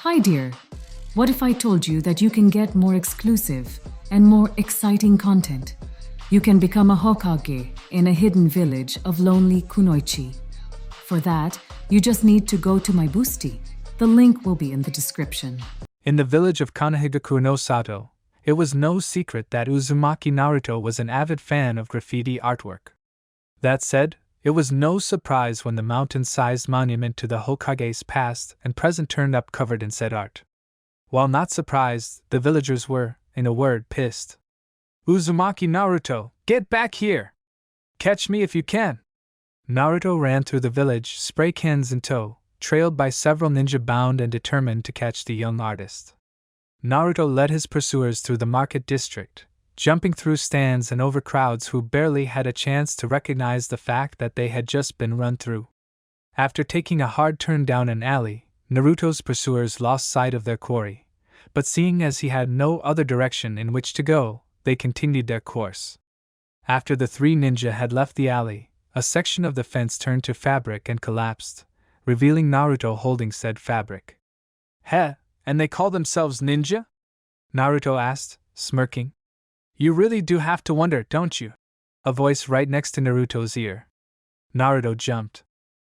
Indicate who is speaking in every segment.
Speaker 1: Hi dear, what if I told you that you can get more exclusive and more exciting content? You can become a Hokage in a hidden village of lonely Kunoichi. For that, you just need to go to my boosty. The link will be in the description.
Speaker 2: In the village of Kanahigaku no Sato, it was no secret that Uzumaki Naruto was an avid fan of graffiti artwork. That said, it was no surprise when the mountain-sized monument to the Hokage's past and present turned up covered in said art. While not surprised, the villagers were, in a word, pissed. "Uzumaki Naruto, get back here! Catch me if you can!" Naruto ran through the village, spray cans in tow, trailed by several ninja bound and determined to catch the young artist. Naruto led his pursuers through the market district, jumping through stands and over crowds who barely had a chance to recognize the fact that they had just been run through. After taking a hard turn down an alley, Naruto's pursuers lost sight of their quarry, but seeing as he had no other direction in which to go, they continued their course. After the three ninja had left the alley, a section of the fence turned to fabric and collapsed, revealing Naruto holding said fabric. "Heh, and they call themselves ninja?" Naruto asked, smirking. "You really do have to wonder, don't you?" A voice right next to Naruto's ear. Naruto jumped.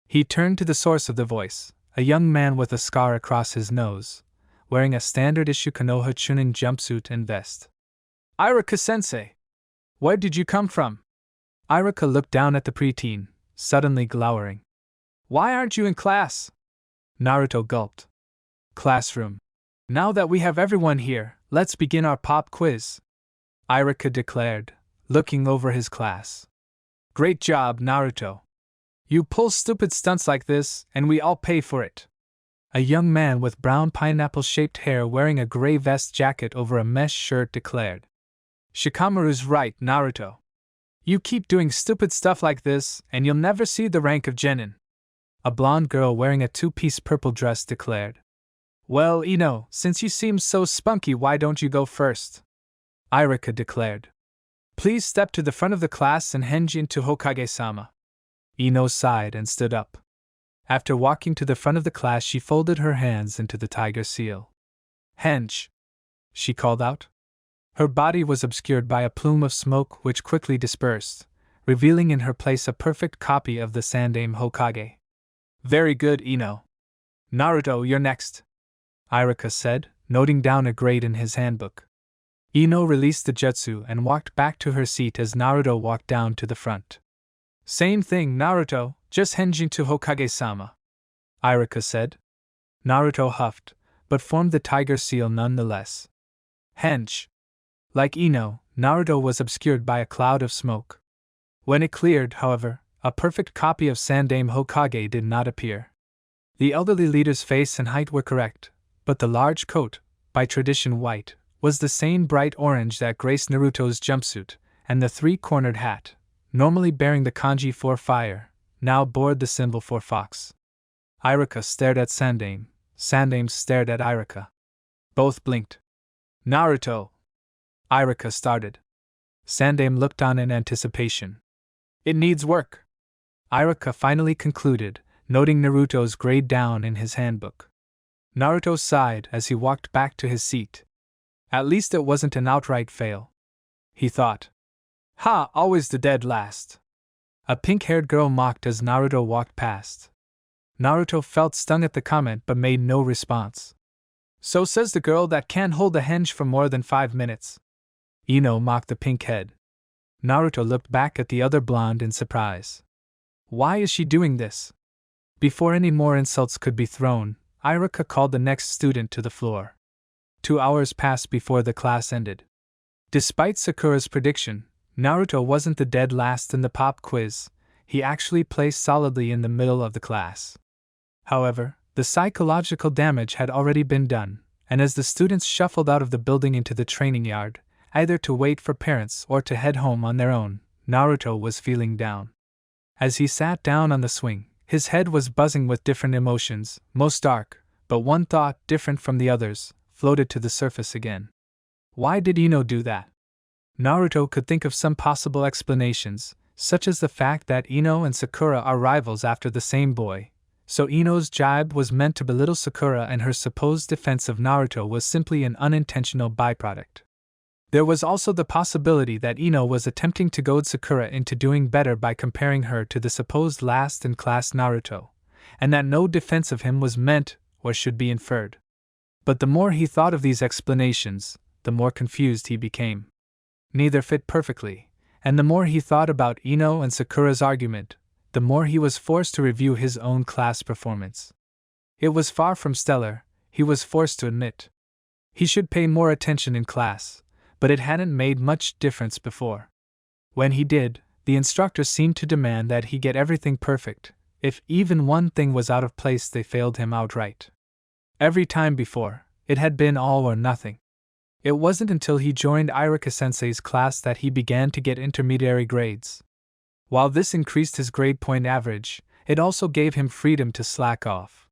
Speaker 2: He turned to the source of the voice, a young man with a scar across his nose, wearing a standard-issue Konoha Chunin jumpsuit and vest. "Iruka-sensei! Where did you come from?" Iruka looked down at the preteen, suddenly glowering. "Why aren't you in class?" Naruto gulped. "Classroom. Now that we have everyone here, let's begin our pop quiz," Iruka declared, looking over his class. "Great job, Naruto. You pull stupid stunts like this, and we all pay for it," a young man with brown pineapple-shaped hair wearing a gray vest jacket over a mesh shirt declared. "Shikamaru's right, Naruto. You keep doing stupid stuff like this, and you'll never see the rank of genin," a blonde girl wearing a two-piece purple dress declared. "Well, Ino, since you seem so spunky, why don't you go first?" Iruka declared. "Please step to the front of the class and henge into Hokage-sama." Ino sighed and stood up. After walking to the front of the class, she folded her hands into the tiger seal. "Henge," she called out. Her body was obscured by a plume of smoke which quickly dispersed, revealing in her place a perfect copy of the Sandaime Hokage. "Very good, Ino. Naruto, you're next," Iruka said, noting down a grade in his handbook. Ino released the jutsu and walked back to her seat as Naruto walked down to the front. "Same thing, Naruto, just henging to Hokage-sama," Iruka said. Naruto huffed, but formed the tiger seal nonetheless. "Henge." Like Ino, Naruto was obscured by a cloud of smoke. When it cleared, however, a perfect copy of Sandaime Hokage did not appear. The elderly leader's face and height were correct, but the large coat, by tradition white, was the same bright orange that graced Naruto's jumpsuit, and the three-cornered hat, normally bearing the kanji for fire, now bore the symbol for fox. Iruka stared at Sandaime. Sandaime stared at Iruka. Both blinked. "Naruto!" Iruka started. Sandaime looked on in anticipation. "It needs work," Iruka finally concluded, noting Naruto's grade down in his handbook. Naruto sighed as he walked back to his seat. At least it wasn't an outright fail, he thought. "Ha, always the dead last," a pink-haired girl mocked as Naruto walked past. Naruto felt stung at the comment but made no response. "So says the girl that can't hold a henge for more than 5 minutes," Ino mocked the pink head. Naruto looked back at the other blonde in surprise. Why is she doing this? Before any more insults could be thrown, Iruka called the next student to the floor. 2 hours passed before the class ended. Despite Sakura's prediction, Naruto wasn't the dead last in the pop quiz. He actually placed solidly in the middle of the class. However, the psychological damage had already been done, and as the students shuffled out of the building into the training yard, either to wait for parents or to head home on their own, Naruto was feeling down. As he sat down on the swing, his head was buzzing with different emotions, most dark, but one thought, different from the others, floated to the surface again. Why did Ino do that? Naruto could think of some possible explanations, such as the fact that Ino and Sakura are rivals after the same boy, so Ino's jibe was meant to belittle Sakura, and her supposed defense of Naruto was simply an unintentional byproduct. There was also the possibility that Ino was attempting to goad Sakura into doing better by comparing her to the supposed last-in-class Naruto, and that no defense of him was meant or should be inferred. But the more he thought of these explanations, the more confused he became. Neither fit perfectly, and the more he thought about Ino and Sakura's argument, the more he was forced to review his own class performance. It was far from stellar, he was forced to admit. He should pay more attention in class, but it hadn't made much difference before. When he did, the instructor seemed to demand that he get everything perfect. If even one thing was out of place, they failed him outright. Every time before, it had been all or nothing. It wasn't until he joined Irika-sensei's class that he began to get intermediary grades. While this increased his grade point average, it also gave him freedom to slack off.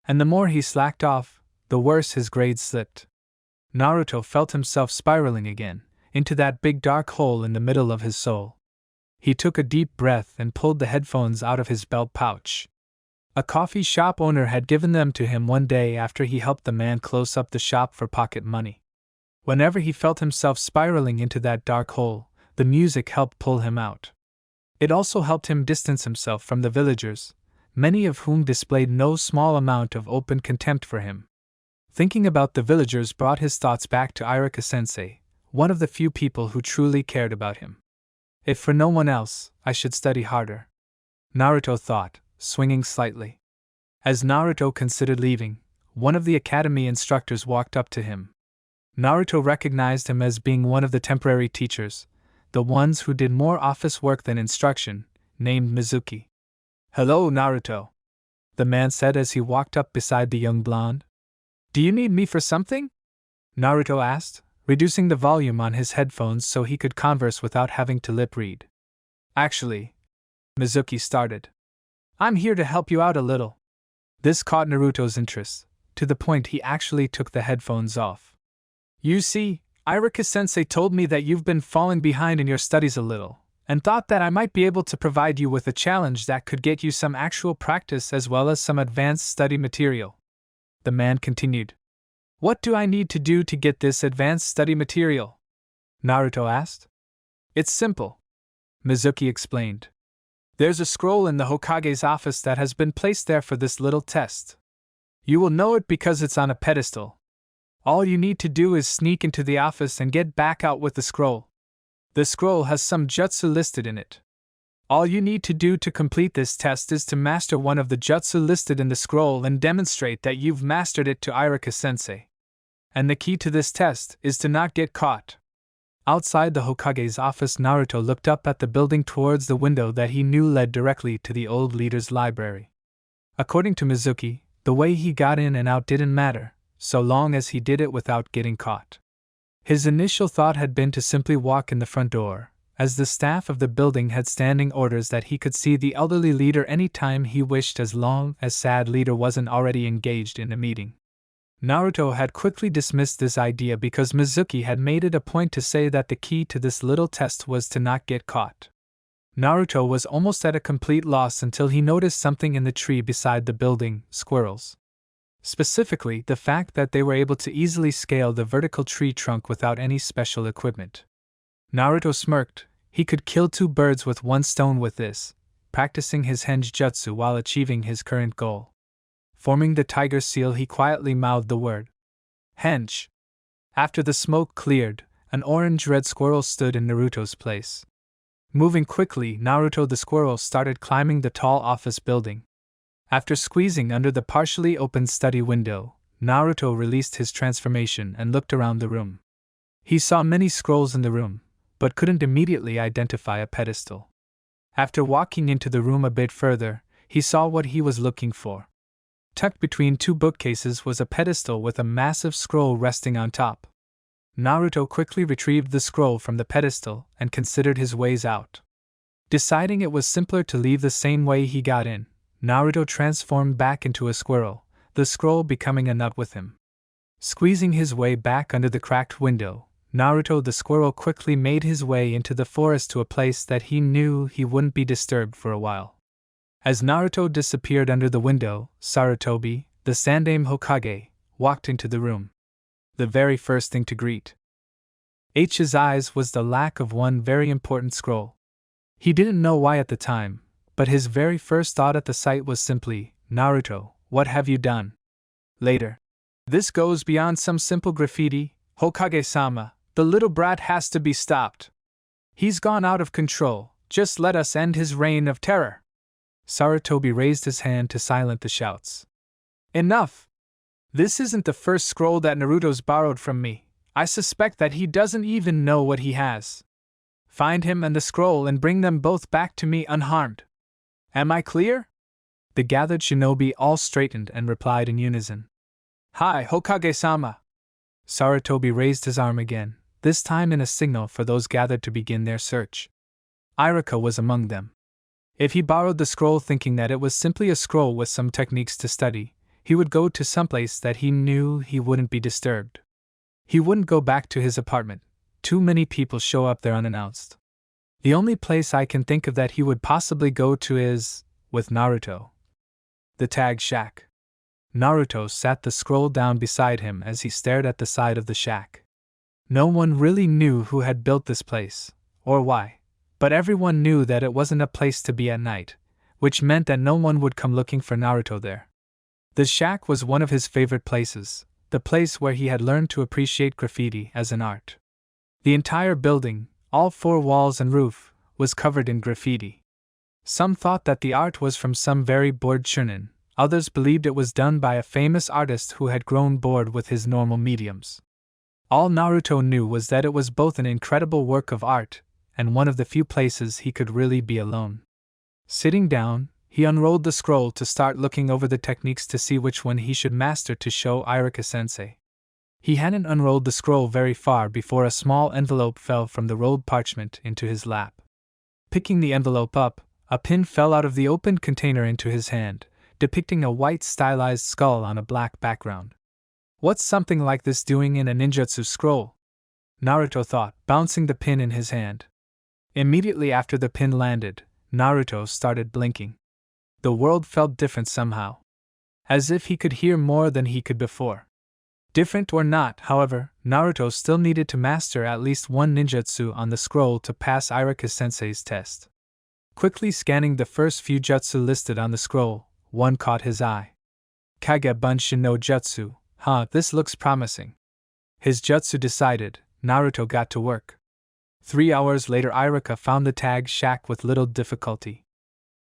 Speaker 2: And the more he slacked off, the worse his grades slipped. Naruto felt himself spiraling again, into that big dark hole in the middle of his soul. He took a deep breath and pulled the headphones out of his belt pouch. A coffee shop owner had given them to him one day after he helped the man close up the shop for pocket money. Whenever he felt himself spiraling into that dark hole, the music helped pull him out. It also helped him distance himself from the villagers, many of whom displayed no small amount of open contempt for him. Thinking about the villagers brought his thoughts back to Irika-sensei, one of the few people who truly cared about him. If for no one else, I should study harder, Naruto thought, swinging slightly. As Naruto considered leaving, one of the academy instructors walked up to him. Naruto recognized him as being one of the temporary teachers, the ones who did more office work than instruction, named Mizuki. "Hello, Naruto," the man said as he walked up beside the young blonde. "Do you need me for something?" Naruto asked, reducing the volume on his headphones so he could converse without having to lip read. "Actually," Mizuki started, "I'm here to help you out a little." This caught Naruto's interest, to the point he actually took the headphones off. "You see, Irika-sensei told me that you've been falling behind in your studies a little, and thought that I might be able to provide you with a challenge that could get you some actual practice as well as some advanced study material." The man continued. "What do I need to do to get this advanced study material?" Naruto asked. "It's simple," Mizuki explained. "There's a scroll in the Hokage's office that has been placed there for this little test. You will know it because it's on a pedestal. All you need to do is sneak into the office and get back out with the scroll. The scroll has some jutsu listed in it. All you need to do to complete this test is to master one of the jutsu listed in the scroll and demonstrate that you've mastered it to Irika-sensei. And the key to this test is to not get caught." Outside the Hokage's office, Naruto looked up at the building towards the window that he knew led directly to the old leader's library. According to Mizuki, the way he got in and out didn't matter, so long as he did it without getting caught. His initial thought had been to simply walk in the front door, as the staff of the building had standing orders that he could see the elderly leader any time he wished as long as said leader wasn't already engaged in a meeting. Naruto had quickly dismissed this idea because Mizuki had made it a point to say that the key to this little test was to not get caught. Naruto was almost at a complete loss until he noticed something in the tree beside the building: squirrels. Specifically, the fact that they were able to easily scale the vertical tree trunk without any special equipment. Naruto smirked. He could kill two birds with one stone with this, practicing his henge jutsu while achieving his current goal. Forming the tiger seal, he quietly mouthed the word henge. After the smoke cleared, an orange-red squirrel stood in Naruto's place. Moving quickly, Naruto the squirrel started climbing the tall office building. After squeezing under the partially opened study window, Naruto released his transformation and looked around the room. He saw many scrolls in the room, but couldn't immediately identify a pedestal. After walking into the room a bit further, he saw what he was looking for. Tucked between two bookcases was a pedestal with a massive scroll resting on top. Naruto quickly retrieved the scroll from the pedestal and considered his ways out. Deciding it was simpler to leave the same way he got in, Naruto transformed back into a squirrel, the scroll becoming a nut with him. Squeezing his way back under the cracked window, Naruto the squirrel quickly made his way into the forest to a place that he knew he wouldn't be disturbed for a while. As Naruto disappeared under the window, Sarutobi, the Sandaime Hokage, walked into the room. The very first thing to greet H's eyes was the lack of one very important scroll. He didn't know why at the time, but his very first thought at the sight was simply, "Naruto, what have you done?" Later. "This goes beyond some simple graffiti, Hokage-sama, the little brat has to be stopped. He's gone out of control, just let us end his reign of terror." Sarutobi raised his hand to silence the shouts. "Enough! This isn't the first scroll that Naruto's borrowed from me. I suspect that he doesn't even know what he has. Find him and the scroll and bring them both back to me unharmed. Am I clear?" The gathered shinobi all straightened and replied in unison. "Hi, Hokage-sama!" Sarutobi raised his arm again, this time in a signal for those gathered to begin their search. Iruka was among them. If he borrowed the scroll thinking that it was simply a scroll with some techniques to study, he would go to someplace that he knew he wouldn't be disturbed. He wouldn't go back to his apartment. Too many people show up there unannounced. The only place I can think of that he would possibly go to is, with Naruto, the tag shack. Naruto sat the scroll down beside him as he stared at the side of the shack. No one really knew who had built this place, or why, but everyone knew that it wasn't a place to be at night, which meant that no one would come looking for Naruto there. The shack was one of his favorite places, the place where he had learned to appreciate graffiti as an art. The entire building, all four walls and roof, was covered in graffiti. Some thought that the art was from some very bored shonen, others believed it was done by a famous artist who had grown bored with his normal mediums. All Naruto knew was that it was both an incredible work of art and one of the few places he could really be alone. Sitting down, he unrolled the scroll to start looking over the techniques to see which one he should master to show Iruka-sensei. He hadn't unrolled the scroll very far before a small envelope fell from the rolled parchment into his lap. Picking the envelope up, a pin fell out of the opened container into his hand, depicting a white stylized skull on a black background. What's something like this doing in a ninjutsu scroll? Naruto thought, bouncing the pin in his hand. Immediately after the pin landed, Naruto started blinking. The world felt different somehow. As if he could hear more than he could before. Different or not, however, Naruto still needed to master at least one ninjutsu on the scroll to pass Iruka-sensei's test. Quickly scanning the first few jutsu listed on the scroll, one caught his eye. Kage Bunshin no Jutsu, this looks promising. His jutsu decided, Naruto got to work. 3 hours later Iruka found the tag shack with little difficulty.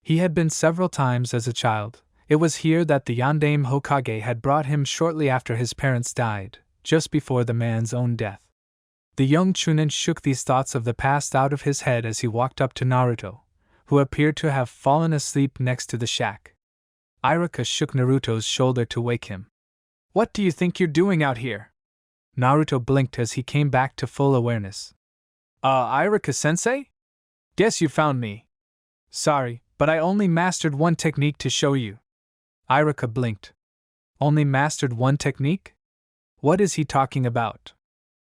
Speaker 2: He had been several times as a child. It was here that the Sandaime Hokage had brought him shortly after his parents died, just before the man's own death. The young Chunin shook these thoughts of the past out of his head as he walked up to Naruto, who appeared to have fallen asleep next to the shack. Iruka shook Naruto's shoulder to wake him. "What do you think you're doing out here?" Naruto blinked as he came back to full awareness. Iruka-sensei? Guess you found me. Sorry, but I only mastered one technique to show you. Iruka blinked. Only mastered one technique? What is he talking about?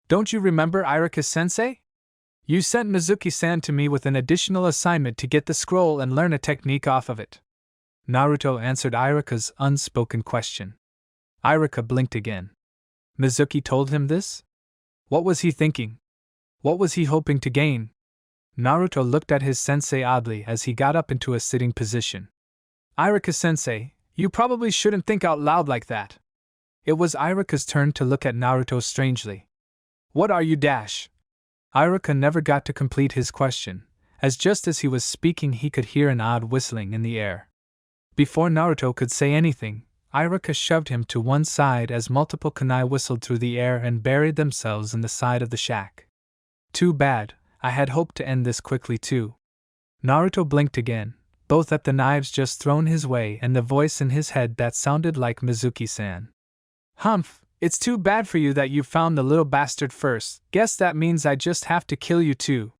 Speaker 2: Don't you remember Iruka-sensei? You sent Mizuki-san to me with an additional assignment to get the scroll and learn a technique off of it. Naruto answered Iruka's unspoken question. Iruka blinked again. Mizuki told him this? What was he thinking? What was he hoping to gain? Naruto looked at his sensei oddly as he got up into a sitting position. Iruka-sensei, you probably shouldn't think out loud like that. It was Iruka's turn to look at Naruto strangely. What are you dash? Iruka never got to complete his question, as just as he was speaking he could hear an odd whistling in the air. Before Naruto could say anything, Iruka shoved him to one side as multiple kunai whistled through the air and buried themselves in the side of the shack. Too bad, I had hoped to end this quickly too. Naruto blinked again, both at the knives just thrown his way and the voice in his head that sounded like Mizuki-san. Humph, it's too bad for you that you found the little bastard first, guess that means I just have to kill you too.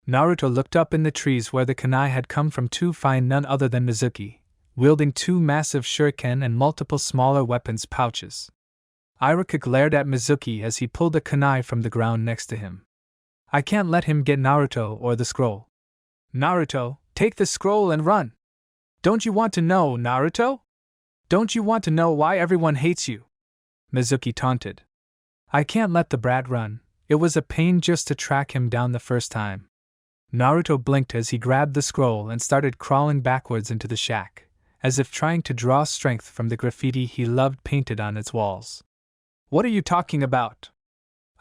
Speaker 2: Naruto looked up in the trees where the kunai had come from to find none other than Mizuki, wielding 2 massive shuriken and multiple smaller weapons pouches. Iruka glared at Mizuki as he pulled a kunai from the ground next to him. I can't let him get Naruto or the scroll. Naruto, take the scroll and run! Don't you want to know, Naruto? Don't you want to know why everyone hates you? Mizuki taunted. I can't let the brat run. It was a pain just to track him down the first time. Naruto blinked as he grabbed the scroll and started crawling backwards into the shack, as if trying to draw strength from the graffiti he loved painted on its walls. What are you talking about?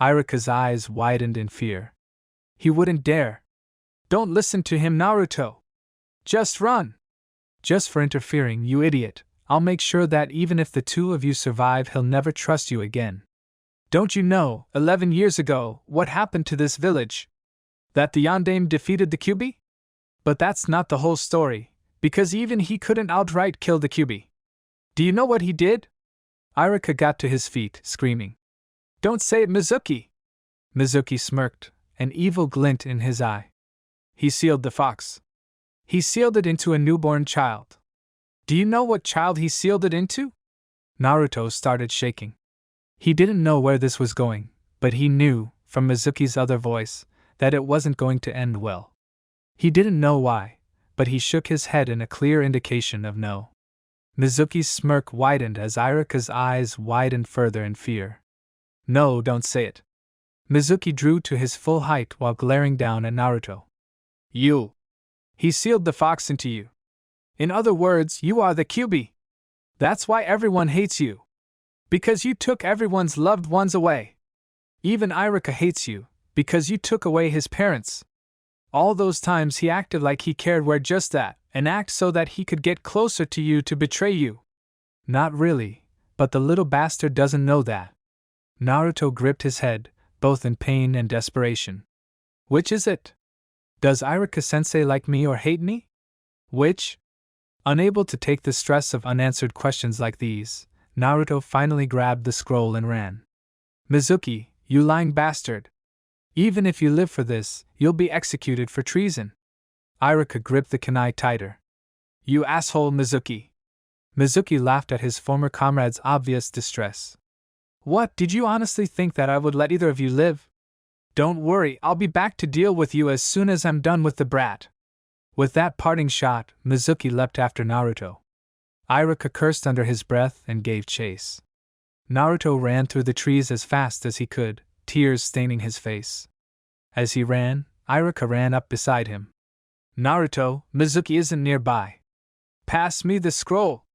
Speaker 2: Iruka's eyes widened in fear. He wouldn't dare. Don't listen to him, Naruto. Just run. Just for interfering, you idiot. I'll make sure that even if the two of you survive, he'll never trust you again. Don't you know, 11 years ago, what happened to this village? That the Yondaime defeated the Kyuubi? But that's not the whole story, because even he couldn't outright kill the Kyuubi. Do you know what he did? Iruka got to his feet, screaming. Don't say it, Mizuki! Mizuki smirked, an evil glint in his eye. He sealed the fox. He sealed it into a newborn child. Do you know what child he sealed it into? Naruto started shaking. He didn't know where this was going, but he knew, from Mizuki's other voice, that it wasn't going to end well. He didn't know why, but he shook his head in a clear indication of no. Mizuki's smirk widened as Iruka's eyes widened further in fear. No, don't say it. Mizuki drew to his full height while glaring down at Naruto. You! He sealed the fox into you. In other words, you are the Kyuubi. That's why everyone hates you. Because you took everyone's loved ones away. Even Iruka hates you, because you took away his parents. All those times he acted like he cared were just that, an act so that he could get closer to you to betray you. Not really, but the little bastard doesn't know that. Naruto gripped his head, both in pain and desperation. Which is it? Does Iruka-sensei like me or hate me? Which? Unable to take the stress of unanswered questions like these, Naruto finally grabbed the scroll and ran. Mizuki, you lying bastard! Even if you live for this, you'll be executed for treason. Iruka gripped the kunai tighter. You asshole, Mizuki! Mizuki laughed at his former comrade's obvious distress. What, did you honestly think that I would let either of you live? Don't worry, I'll be back to deal with you as soon as I'm done with the brat. With that parting shot, Mizuki leapt after Naruto. Iruka cursed under his breath and gave chase. Naruto ran through the trees as fast as he could, tears staining his face. As he ran, Iruka ran up beside him. Naruto, Mizuki isn't nearby. Pass me the scroll!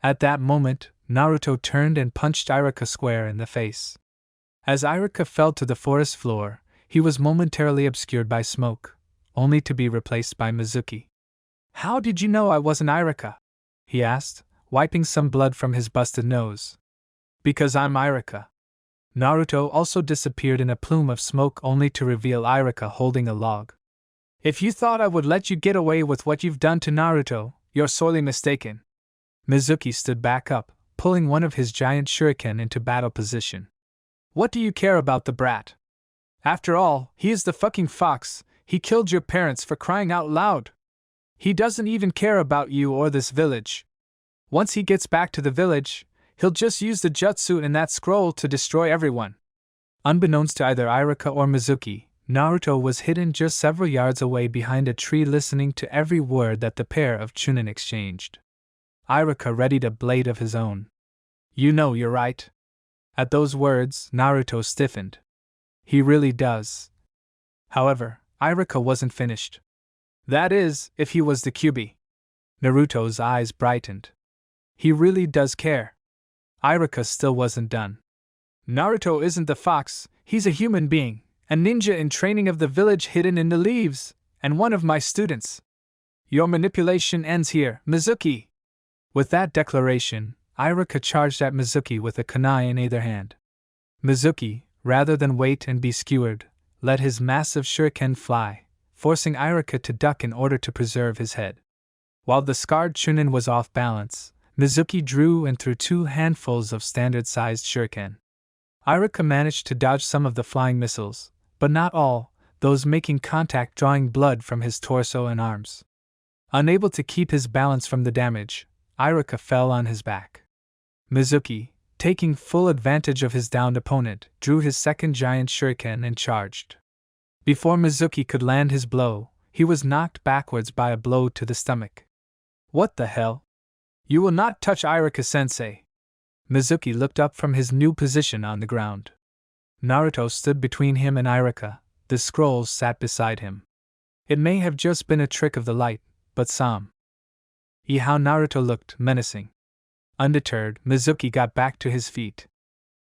Speaker 2: At that moment, Naruto turned and punched Iruka square in the face. As Iruka fell to the forest floor, he was momentarily obscured by smoke, only to be replaced by Mizuki. How did you know I wasn't Iruka? He asked, wiping some blood from his busted nose. Because I'm Iruka. Naruto also disappeared in a plume of smoke only to reveal Iruka holding a log. If you thought I would let you get away with what you've done to Naruto, you're sorely mistaken. Mizuki stood back up, pulling one of his giant shuriken into battle position. What do you care about the brat? After all, he is the fucking fox. He killed your parents, for crying out loud. He doesn't even care about you or this village. Once he gets back to the village, he'll just use the jutsu in that scroll to destroy everyone. Unbeknownst to either Iruka or Mizuki, Naruto was hidden just several yards away behind a tree listening to every word that the pair of Chunin exchanged. Iruka readied a blade of his own. You know you're right. At those words, Naruto stiffened. He really does. However, Iruka wasn't finished. That is, if he was the Kyuubi. Naruto's eyes brightened. He really does care. Iruka still wasn't done. Naruto isn't the fox, he's a human being, a ninja in training of the village hidden in the leaves, and one of my students. Your manipulation ends here, Mizuki. With that declaration, Iruka charged at Mizuki with a kunai in either hand. Mizuki, rather than wait and be skewered, let his massive shuriken fly, forcing Iruka to duck in order to preserve his head. While the scarred Chunin was off balance, Mizuki drew and threw 2 handfuls of standard-sized shuriken. Iruka managed to dodge some of the flying missiles, but not all, those making contact drawing blood from his torso and arms. Unable to keep his balance from the damage, Iruka fell on his back. Mizuki, taking full advantage of his downed opponent, drew his second giant shuriken and charged. Before Mizuki could land his blow, he was knocked backwards by a blow to the stomach. What the hell? You will not touch Irika-sensei. Mizuki looked up from his new position on the ground. Naruto stood between him and Irika, the scrolls sat beside him. It may have just been a trick of the light, but how Naruto looked menacing. Undeterred, Mizuki got back to his feet.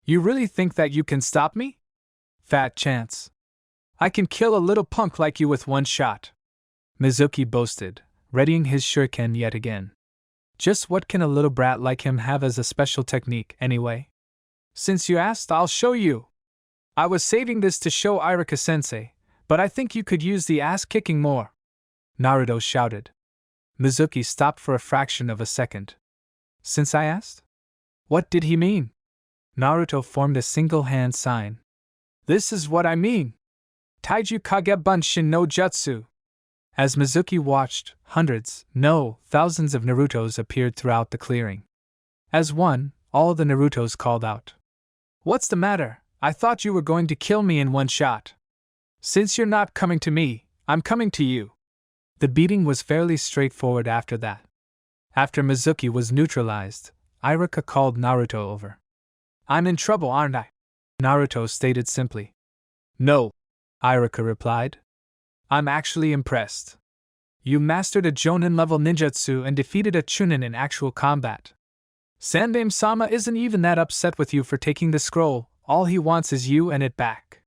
Speaker 2: You really think that you can stop me? Fat chance. I can kill a little punk like you with one shot. Mizuki boasted, readying his shuriken yet again. Just what can a little brat like him have as a special technique, anyway? Since you asked, I'll show you. I was saving this to show Irika-sensei, but I think you could use the ass-kicking more. Naruto shouted. Mizuki stopped for a fraction of a second. Since I asked? What did he mean? Naruto formed a single-hand sign. This is what I mean. Taiju Kage Bunshin no Jutsu. As Mizuki watched, hundreds, no, thousands of Narutos appeared throughout the clearing. As one, all the Narutos called out. What's the matter? I thought you were going to kill me in one shot. Since you're not coming to me, I'm coming to you. The beating was fairly straightforward after that. After Mizuki was neutralized, Irika called Naruto over. I'm in trouble, aren't I? Naruto stated simply. No, Irika replied. I'm actually impressed. You mastered a Jonin-level ninjutsu and defeated a Chunin in actual combat. Sandaime-sama isn't even that upset with you for taking the scroll, all he wants is you and it back.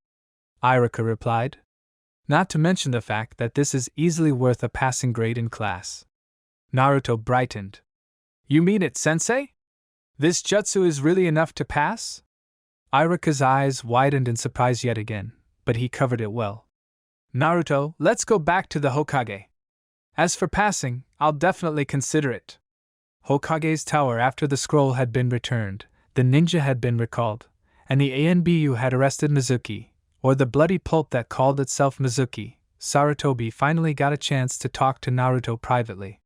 Speaker 2: Irika replied. Not to mention the fact that this is easily worth a passing grade in class. Naruto brightened. You mean it, sensei? This jutsu is really enough to pass? Irika's eyes widened in surprise yet again, but he covered it well. Naruto, let's go back to the Hokage. As for passing, I'll definitely consider it. Hokage's tower after the scroll had been returned, the ninja had been recalled, and the ANBU had arrested Mizuki, or the bloody pulp that called itself Mizuki. Sarutobi finally got a chance to talk to Naruto privately.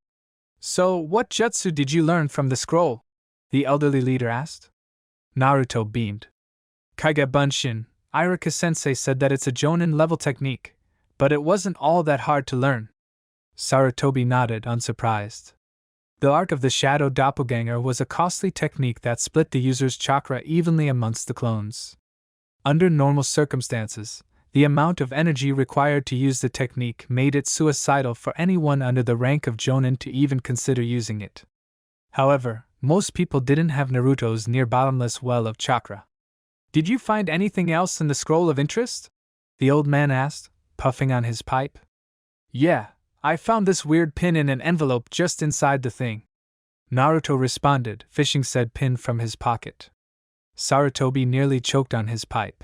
Speaker 2: So, what jutsu did you learn from the scroll? The elderly leader asked. Naruto beamed. Kage Bunshin, Irika-sensei said that it's a Jonin-level technique, but it wasn't all that hard to learn. Sarutobi nodded, unsurprised. The Arc of the Shadow Doppelganger was a costly technique that split the user's chakra evenly amongst the clones. Under normal circumstances, the amount of energy required to use the technique made it suicidal for anyone under the rank of Jonin to even consider using it. However, most people didn't have Naruto's near-bottomless well of chakra. Did you find anything else in the scroll of interest? The old man asked, puffing on his pipe. Yeah, I found this weird pin in an envelope just inside the thing. Naruto responded, fishing said pin from his pocket. Sarutobi nearly choked on his pipe.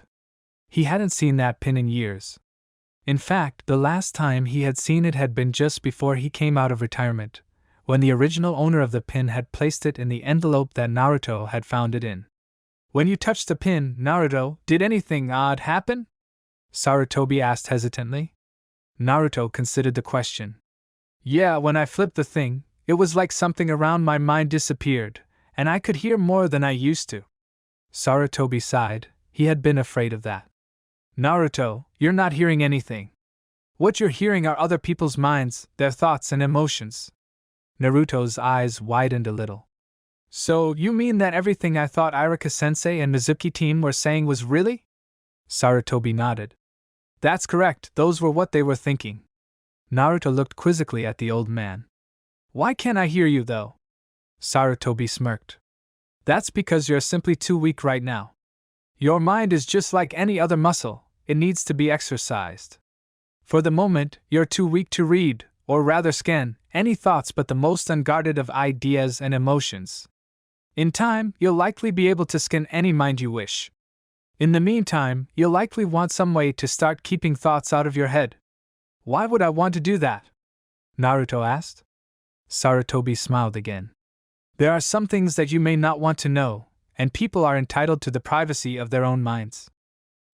Speaker 2: He hadn't seen that pin in years. In fact, the last time he had seen it had been just before he came out of retirement, when the original owner of the pin had placed it in the envelope that Naruto had found it in. When you touched the pin, Naruto, did anything odd happen? Sarutobi asked hesitantly. Naruto considered the question. Yeah, when I flipped the thing, it was like something around my mind disappeared, and I could hear more than I used to. Sarutobi sighed. He had been afraid of that. Naruto, you're not hearing anything. What you're hearing are other people's minds, their thoughts and emotions. Naruto's eyes widened a little. So, you mean that everything I thought Irika-sensei and Mizuki team were saying was really? Sarutobi nodded. That's correct, those were what they were thinking. Naruto looked quizzically at the old man. Why can't I hear you, though? Sarutobi smirked. That's because you're simply too weak right now. Your mind is just like any other muscle, it needs to be exercised. For the moment, you're too weak to read, or rather scan, any thoughts but the most unguarded of ideas and emotions. In time, you'll likely be able to scan any mind you wish. In the meantime, you'll likely want some way to start keeping thoughts out of your head. Why would I want to do that? Naruto asked. Sarutobi smiled again. There are some things that you may not want to know, and people are entitled to the privacy of their own minds.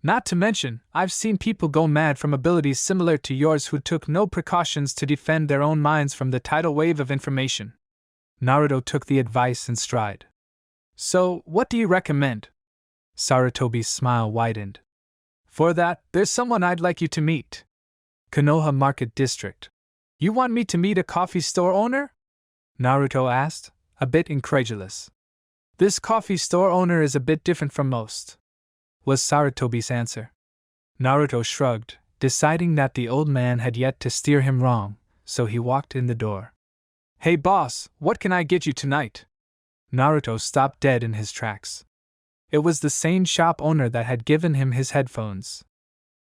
Speaker 2: Not to mention, I've seen people go mad from abilities similar to yours who took no precautions to defend their own minds from the tidal wave of information. Naruto took the advice in stride. So, what do you recommend? Sarutobi's smile widened. For that, there's someone I'd like you to meet. Konoha Market District. You want me to meet a coffee store owner? Naruto asked, a bit incredulous. This coffee store owner is a bit different from most, was Sarutobi's answer. Naruto shrugged, deciding that the old man had yet to steer him wrong, so he walked in the door. Hey boss, what can I get you tonight? Naruto stopped dead in his tracks. It was the same shop owner that had given him his headphones.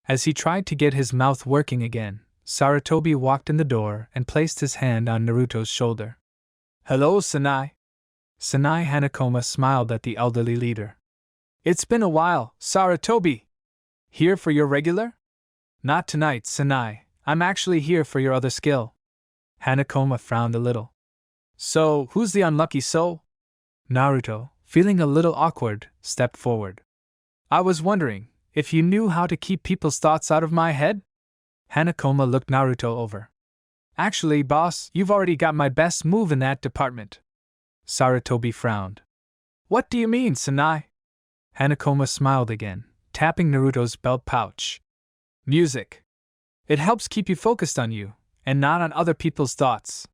Speaker 2: As he tried to get his mouth working again, Sarutobi walked in the door and placed his hand on Naruto's shoulder. Hello, Tsunade. Tsunade Hanakoma smiled at the elderly leader. It's been a while, Sarutobi. Here for your regular? Not tonight, Tsunade. I'm actually here for your other skill. Hanakoma frowned a little. So, who's the unlucky soul? Naruto, feeling a little awkward, stepped forward. I was wondering if you knew how to keep people's thoughts out of my head? Hanakoma looked Naruto over. Actually, boss, you've already got my best move in that department. Sarutobi frowned. What do you mean, Tsunade? Hanakoma smiled again, tapping Naruto's belt pouch. Music. It helps keep you focused on you, and not on other people's thoughts.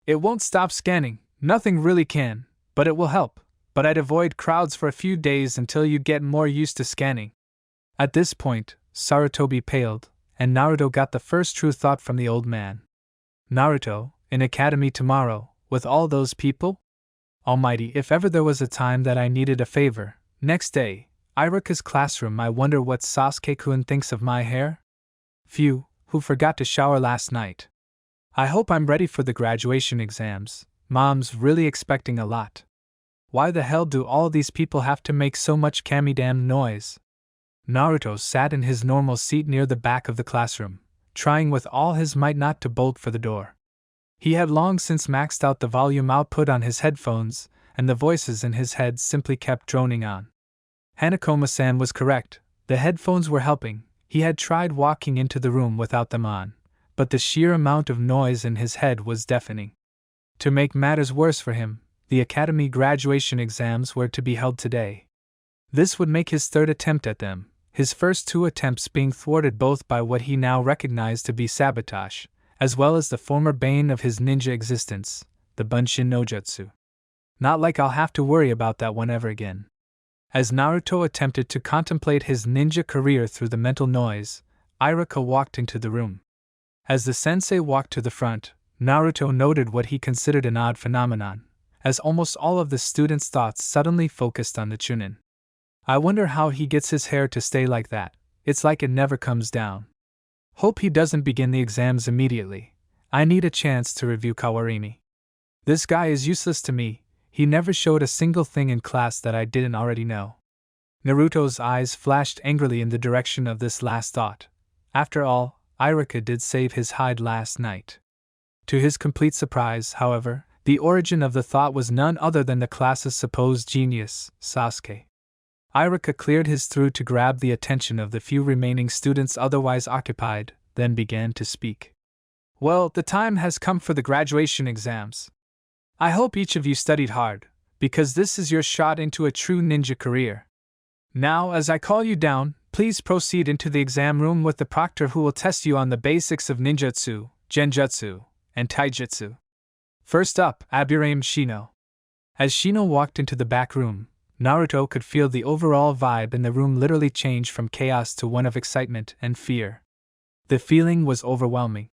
Speaker 2: It won't stop scanning, nothing really can, but it will help. But I'd avoid crowds for a few days until you get more used to scanning. At this point, Sarutobi paled, and Naruto got the first true thought from the old man. Naruto, in academy tomorrow, with all those people? Almighty, if ever there was a time that I needed a favor. Next day, Iruka's classroom. I wonder what Sasuke-kun thinks of my hair? Phew, who forgot to shower last night? I hope I'm ready for the graduation exams. Mom's really expecting a lot. Why the hell do all these people have to make so much damn noise? Naruto sat in his normal seat near the back of the classroom, trying with all his might not to bolt for the door. He had long since maxed out the volume output on his headphones, and the voices in his head simply kept droning on. Hanakoma-san was correct, the headphones were helping. He had tried walking into the room without them on, but the sheer amount of noise in his head was deafening. To make matters worse for him, the academy graduation exams were to be held today. This would make his third attempt at them, his first two attempts being thwarted both by what he now recognized to be sabotage, as well as the former bane of his ninja existence, the Bunshin no Jutsu. Not like I'll have to worry about that one ever again. As Naruto attempted to contemplate his ninja career through the mental noise, Iruka walked into the room. As the sensei walked to the front, Naruto noted what he considered an odd phenomenon, as almost all of the students' thoughts suddenly focused on the Chunin. I wonder how he gets his hair to stay like that. It's like it never comes down. Hope he doesn't begin the exams immediately. I need a chance to review Kawarini. This guy is useless to me. He never showed a single thing in class that I didn't already know. Naruto's eyes flashed angrily in the direction of this last thought. After all, Iruka did save his hide last night. To his complete surprise, however, the origin of the thought was none other than the class's supposed genius, Sasuke. Iruka cleared his throat to grab the attention of the few remaining students otherwise occupied, then began to speak. Well, the time has come for the graduation exams. I hope each of you studied hard, because this is your shot into a true ninja career. Now, as I call you down, please proceed into the exam room with the proctor who will test you on the basics of ninjutsu, genjutsu, and taijutsu. First up, Aburame Shino. As Shino walked into the back room, Naruto could feel the overall vibe in the room literally change from chaos to one of excitement and fear. The feeling was overwhelming.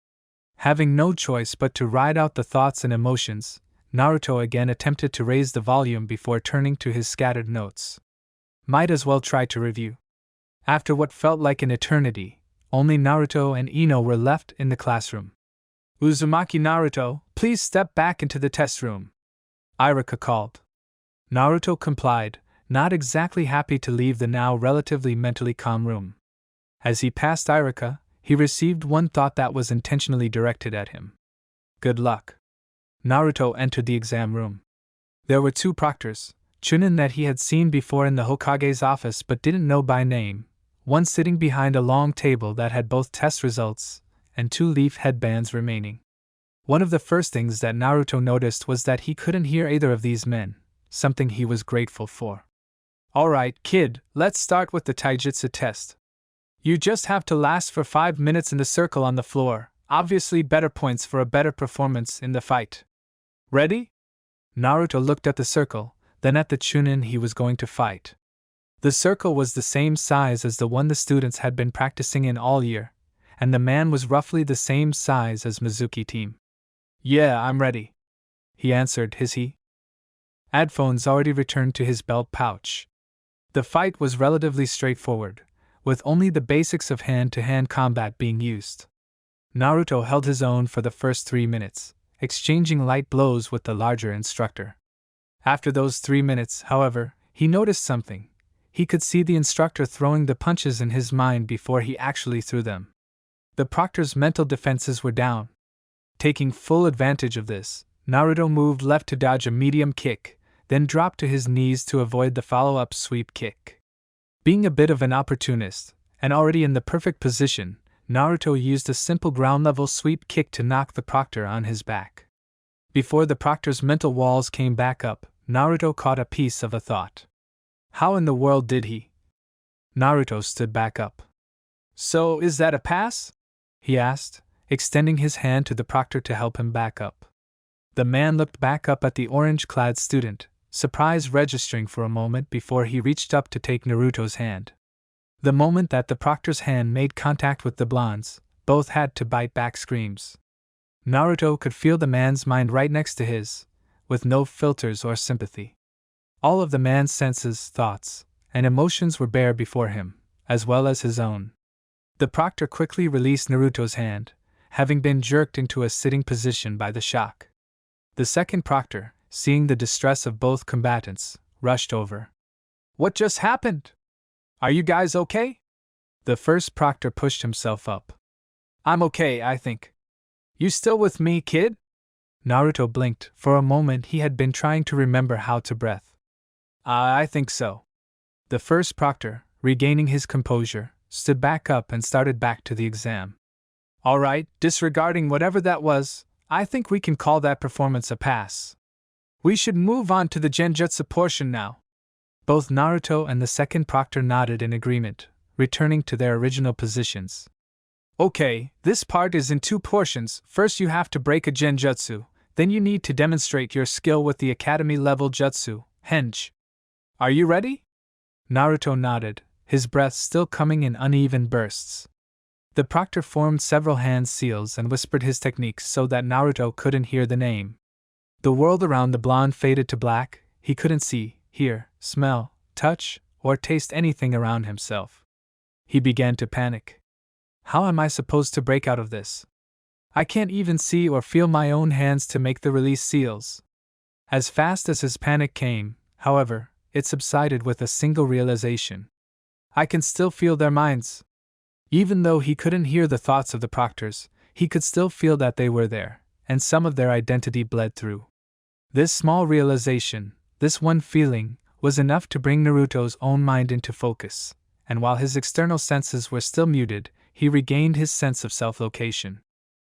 Speaker 2: Having no choice but to ride out the thoughts and emotions, Naruto again attempted to raise the volume before turning to his scattered notes. Might as well try to review. After what felt like an eternity, only Naruto and Ino were left in the classroom. Uzumaki Naruto, please step back into the test room, Iruka called. Naruto complied, not exactly happy to leave the now relatively mentally calm room. As he passed Iruka, he received one thought that was intentionally directed at him. Good luck. Naruto entered the exam room. There were two proctors, Chunin that he had seen before in the Hokage's office but didn't know by name, one sitting behind a long table that had both test results and two leaf headbands remaining. One of the first things that Naruto noticed was that he couldn't hear either of these men, something he was grateful for. Alright, kid, let's start with the taijutsu test. You just have to last for 5 minutes in the circle on the floor, obviously better points for a better performance in the fight. Ready? Naruto looked at the circle, then at the Chunin he was going to fight. The circle was the same size as the one the students had been practicing in all year, and the man was roughly the same size as Mizuki team. Yeah, I'm ready, he answered, he. Headphones already returned to his belt pouch. The fight was relatively straightforward, with only the basics of hand-to-hand combat being used. Naruto held his own for the first 3 minutes, exchanging light blows with the larger instructor. After those 3 minutes, however, he noticed something. He could see the instructor throwing the punches in his mind before he actually threw them. The proctor's mental defenses were down. Taking full advantage of this, Naruto moved left to dodge a medium kick, then dropped to his knees to avoid the follow-up sweep kick. Being a bit of an opportunist, and already in the perfect position, Naruto used a simple ground-level sweep kick to knock the proctor on his back. Before the proctor's mental walls came back up, Naruto caught a piece of a thought. How in the world did he? Naruto stood back up. So, is that a pass? He asked, extending his hand to the proctor to help him back up. The man looked back up at the orange-clad student, surprise registering for a moment before he reached up to take Naruto's hand. The moment that the proctor's hand made contact with the blonde's, both had to bite back screams. Naruto could feel the man's mind right next to his, with no filters or sympathy. All of the man's senses, thoughts, and emotions were bare before him, as well as his own. The proctor quickly released Naruto's hand, having been jerked into a sitting position by the shock. The second proctor, seeing the distress of both combatants, rushed over. What just happened? Are you guys okay? The first proctor pushed himself up. I'm okay, I think. You still with me, kid? Naruto blinked. For a moment he had been trying to remember how to breathe. I think so. The first proctor, regaining his composure, stood back up and started back to the exam. All right, disregarding whatever that was, I think we can call that performance a pass. We should move on to the genjutsu portion now. Both Naruto and the second proctor nodded in agreement, returning to their original positions. Okay, this part is in 2 portions. First you have to break a genjutsu, then you need to demonstrate your skill with the academy-level jutsu, henge. Are you ready? Naruto nodded, his breath still coming in uneven bursts. The proctor formed several hand seals and whispered his techniques so that Naruto couldn't hear the name. The world around the blonde faded to black. He couldn't see, hear, smell, touch, or taste anything around himself. He began to panic. How am I supposed to break out of this? I can't even see or feel my own hands to make the release seals. As fast as his panic came, however, it subsided with a single realization. I can still feel their minds. Even though he couldn't hear the thoughts of the proctors, he could still feel that they were there, and some of their identity bled through. This small realization, this one feeling, was enough to bring Naruto's own mind into focus, and while his external senses were still muted, he regained his sense of self-location.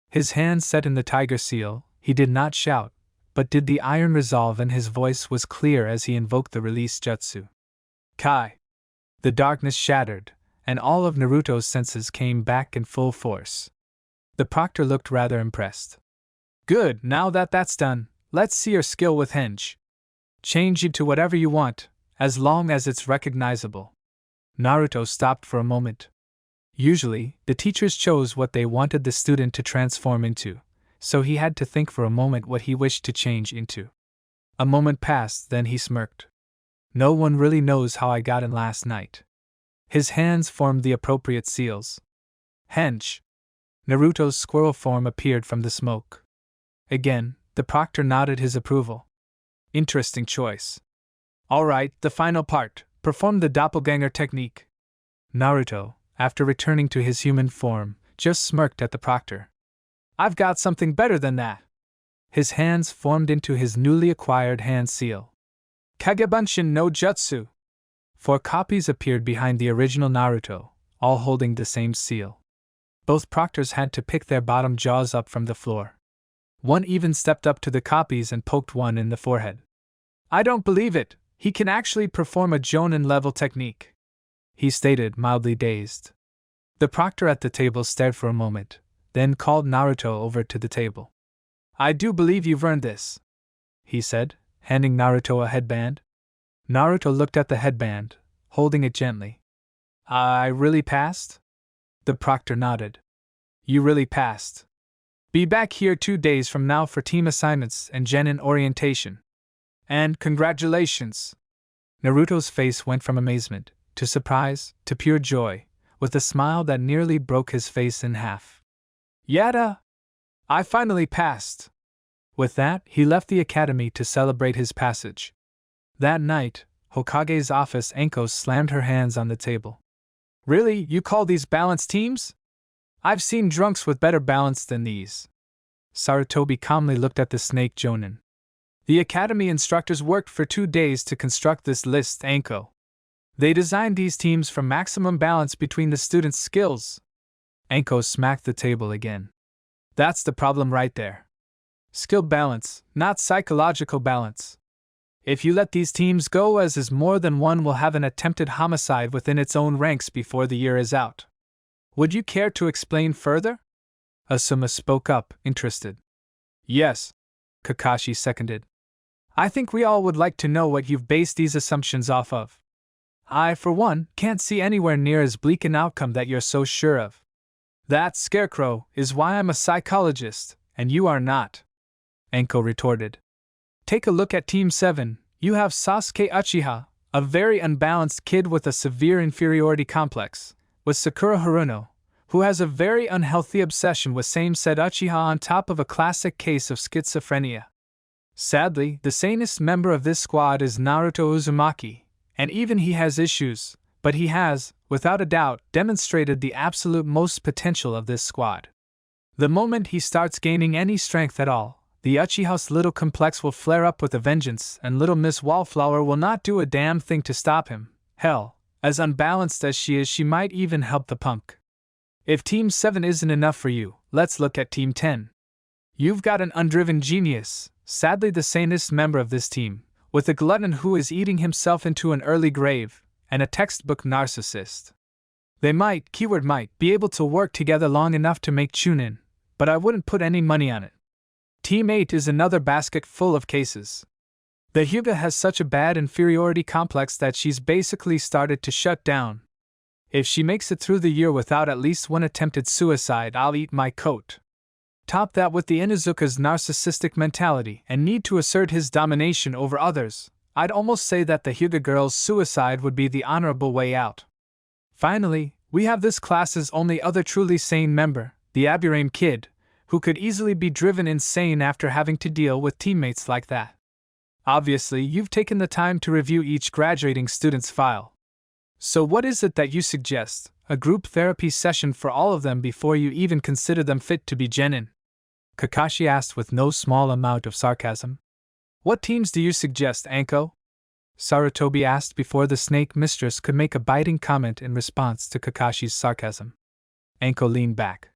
Speaker 2: His hand set in the tiger seal, he did not shout, but did the iron resolve, and his voice was clear as he invoked the release jutsu. Kai! The darkness shattered, and all of Naruto's senses came back in full force. The proctor looked rather impressed. Good, now that that's done, let's see your skill with henge. Change it to whatever you want, as long as it's recognizable. Naruto stopped for a moment. Usually, the teachers chose what they wanted the student to transform into, so he had to think for a moment what he wished to change into. A moment passed, then he smirked. No one really knows how I got in last night. His hands formed the appropriate seals. Henge. Naruto's squirrel form appeared from the smoke. Again, the proctor nodded his approval. Interesting choice. All right, the final part. Perform the doppelganger technique. Naruto, after returning to his human form, just smirked at the proctor. I've got something better than that. His hands formed into his newly acquired hand seal. Kagebunshin no Jutsu. 4 copies appeared behind the original Naruto, all holding the same seal. Both proctors had to pick their bottom jaws up from the floor. One even stepped up to the copies and poked one in the forehead. I don't believe it, he can actually perform a Jonin-level technique, he stated, mildly dazed. The proctor at the table stared for a moment, then called Naruto over to the table. I do believe you've earned this. he said, handing Naruto a headband. Naruto looked at the headband, holding it gently. I really passed? The proctor nodded. You really passed. Be back here 2 days from now for team assignments and genin orientation. And congratulations! Naruto's face went from amazement, to surprise, to pure joy, with a smile that nearly broke his face in half. Yada! I finally passed! With that, he left the academy to celebrate his passage. That night, Hokage's office Anko slammed her hands on the table. Really, you call these balanced teams? I've seen drunks with better balance than these. Sarutobi calmly looked at the snake Jonin. The academy instructors worked for 2 days to construct this list, Anko. They designed these teams for maximum balance between the students' skills. Anko smacked the table again. That's the problem right there. Skill balance, not psychological balance. If you let these teams go as is, more than one will have an attempted homicide within its own ranks before the year is out. Would you care to explain further? Asuma spoke up, interested. Yes, Kakashi seconded. I think we all would like to know what you've based these assumptions off of. I, for one, can't see anywhere near as bleak an outcome that you're so sure of. That, Scarecrow, is why I'm a psychologist, and you are not, Anko retorted. Take a look at Team 7, you have Sasuke Uchiha, a very unbalanced kid with a severe inferiority complex, with Sakura Haruno, who has a very unhealthy obsession with same-said Uchiha on top of a classic case of schizophrenia. Sadly, the sanest member of this squad is Naruto Uzumaki, and even he has issues, but he has, without a doubt, demonstrated the absolute most potential of this squad. The moment he starts gaining any strength at all, the Uchiha's little complex will flare up with a vengeance, and little Miss Wallflower will not do a damn thing to stop him. Hell, as unbalanced as she is, she might even help the punk. If Team 7 isn't enough for you, let's look at Team 10. You've got an undriven genius, sadly the sanest member of this team, with a glutton who is eating himself into an early grave, and a textbook narcissist. They might, keyword might, be able to work together long enough to make Chunin, but I wouldn't put any money on it. Team 8 is another basket full of cases. The Hyuga has such a bad inferiority complex that she's basically started to shut down. If she makes it through the year without at least one attempted suicide, I'll eat my coat. Top that with the Inuzuka's narcissistic mentality and need to assert his domination over others, I'd almost say that the Hyuga girl's suicide would be the honorable way out. Finally, we have this class's only other truly sane member, the Aburame kid, who could easily be driven insane after having to deal with teammates like that. Obviously, you've taken the time to review each graduating student's file. So what is it that you suggest? A group therapy session for all of them before you even consider them fit to be genin? Kakashi asked with no small amount of sarcasm. What teams do you suggest, Anko? Sarutobi asked before the snake mistress could make a biting comment in response to Kakashi's sarcasm. Anko leaned back.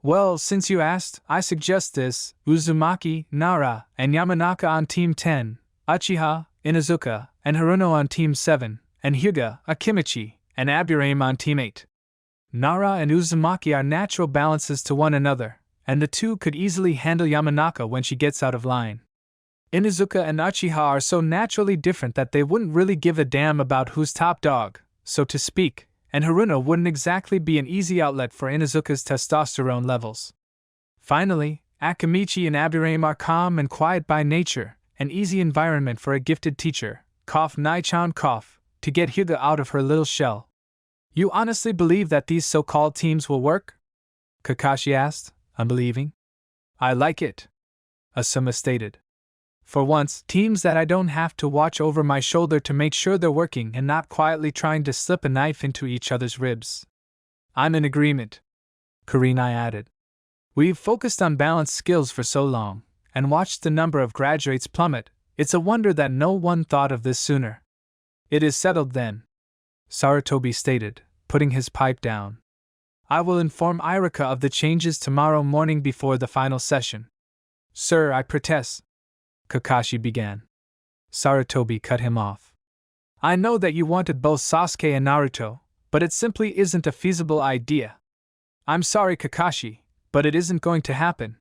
Speaker 2: Well, since you asked, I suggest this: Uzumaki, Nara, and Yamanaka on Team 10, Uchiha, Inuzuka, and Haruno on Team 7, and Hyuga, Akimichi, and Aburame on Team 8. Nara and Uzumaki are natural balances to one another, and the two could easily handle Yamanaka when she gets out of line. Inuzuka and Uchiha are so naturally different that they wouldn't really give a damn about who's top dog, so to speak, and Haruno wouldn't exactly be an easy outlet for Inuzuka's testosterone levels. Finally, Akimichi and Aburame are calm and quiet by nature, an easy environment for a gifted teacher, Nai-chan, to get Hyuga out of her little shell. You honestly believe that these so-called teams will work? Kakashi asked, unbelieving. I like it, Asuma stated. For once, teams that I don't have to watch over my shoulder to make sure they're working and not quietly trying to slip a knife into each other's ribs. I'm in agreement, Kurenai added. We've focused on balanced skills for so long, and watched the number of graduates plummet, it's a wonder that no one thought of this sooner. It is settled then, Sarutobi stated, putting his pipe down. I will inform Irika of the changes tomorrow morning before the final session. Sir, I protest, Kakashi began. Sarutobi cut him off. I know that you wanted both Sasuke and Naruto, but it simply isn't a feasible idea. I'm sorry, Kakashi, but it isn't going to happen.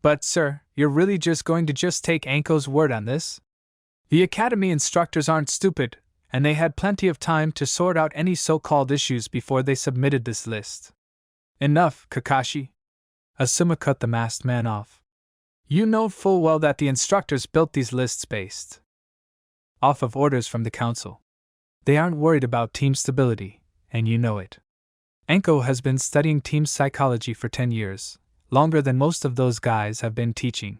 Speaker 2: But, sir, you're really just going to take Anko's word on this? The academy instructors aren't stupid, and they had plenty of time to sort out any so-called issues before they submitted this list. Enough, Kakashi. Asuma cut the masked man off. You know full well that the instructors built these lists based off of orders from the council. They aren't worried about team stability, and you know it. Anko has been studying team psychology for 10 years, longer than most of those guys have been teaching.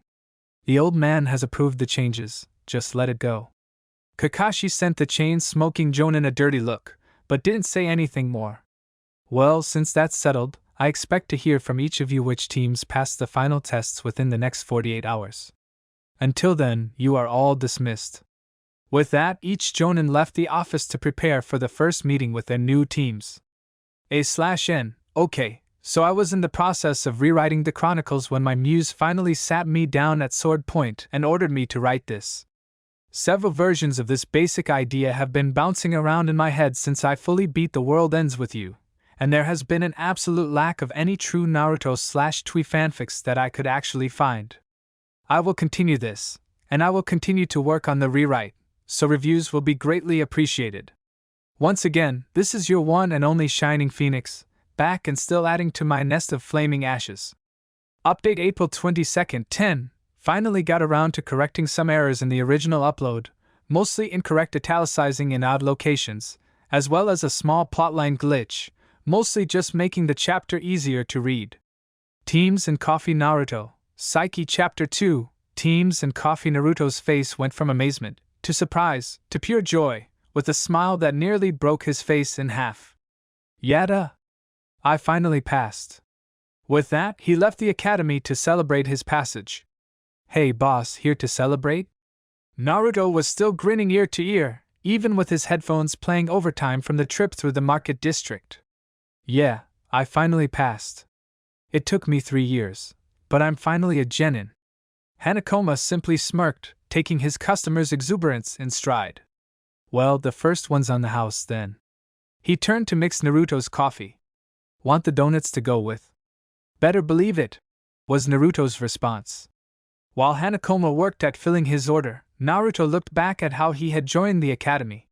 Speaker 2: The old man has approved the changes, just let it go. Kakashi sent the chain-smoking Jonin a dirty look, but didn't say anything more. Well, since that's settled, I expect to hear from each of you which teams passed the final tests within the next 48 hours. Until then, you are all dismissed. With that, each Jonin left the office to prepare for the first meeting with their new teams. A/N, okay, so I was in the process of rewriting the chronicles when my muse finally sat me down at sword point and ordered me to write this. Several versions of this basic idea have been bouncing around in my head since I fully beat The World Ends With You, and there has been an absolute lack of any true Naruto/Twi fanfics that I could actually find. I will continue this, and I will continue to work on the rewrite, so reviews will be greatly appreciated. Once again, this is your one and only Shining Phoenix, back and still adding to my nest of flaming ashes. Update April 22nd, 10. Finally got around to correcting some errors in the original upload, mostly incorrect italicizing in odd locations, as well as a small plotline glitch, mostly just making the chapter easier to read. Teams and Coffee Naruto, Psyche Chapter 2, Teams and Coffee Naruto's face went from amazement, to surprise, to pure joy, with a smile that nearly broke his face in half. Yada! I finally passed. With that, he left the academy to celebrate his passage. Hey boss, here to celebrate? Naruto was still grinning ear to ear, even with his headphones playing overtime from the trip through the market district. Yeah, I finally passed. It took me 3 years, but I'm finally a genin. Hanakoma simply smirked, taking his customer's exuberance in stride. Well, the first one's on the house then. He turned to mix Naruto's coffee. Want the donuts to go with? Better believe it, was Naruto's response. While Hanakoma worked at filling his order, Naruto looked back at how he had joined the academy.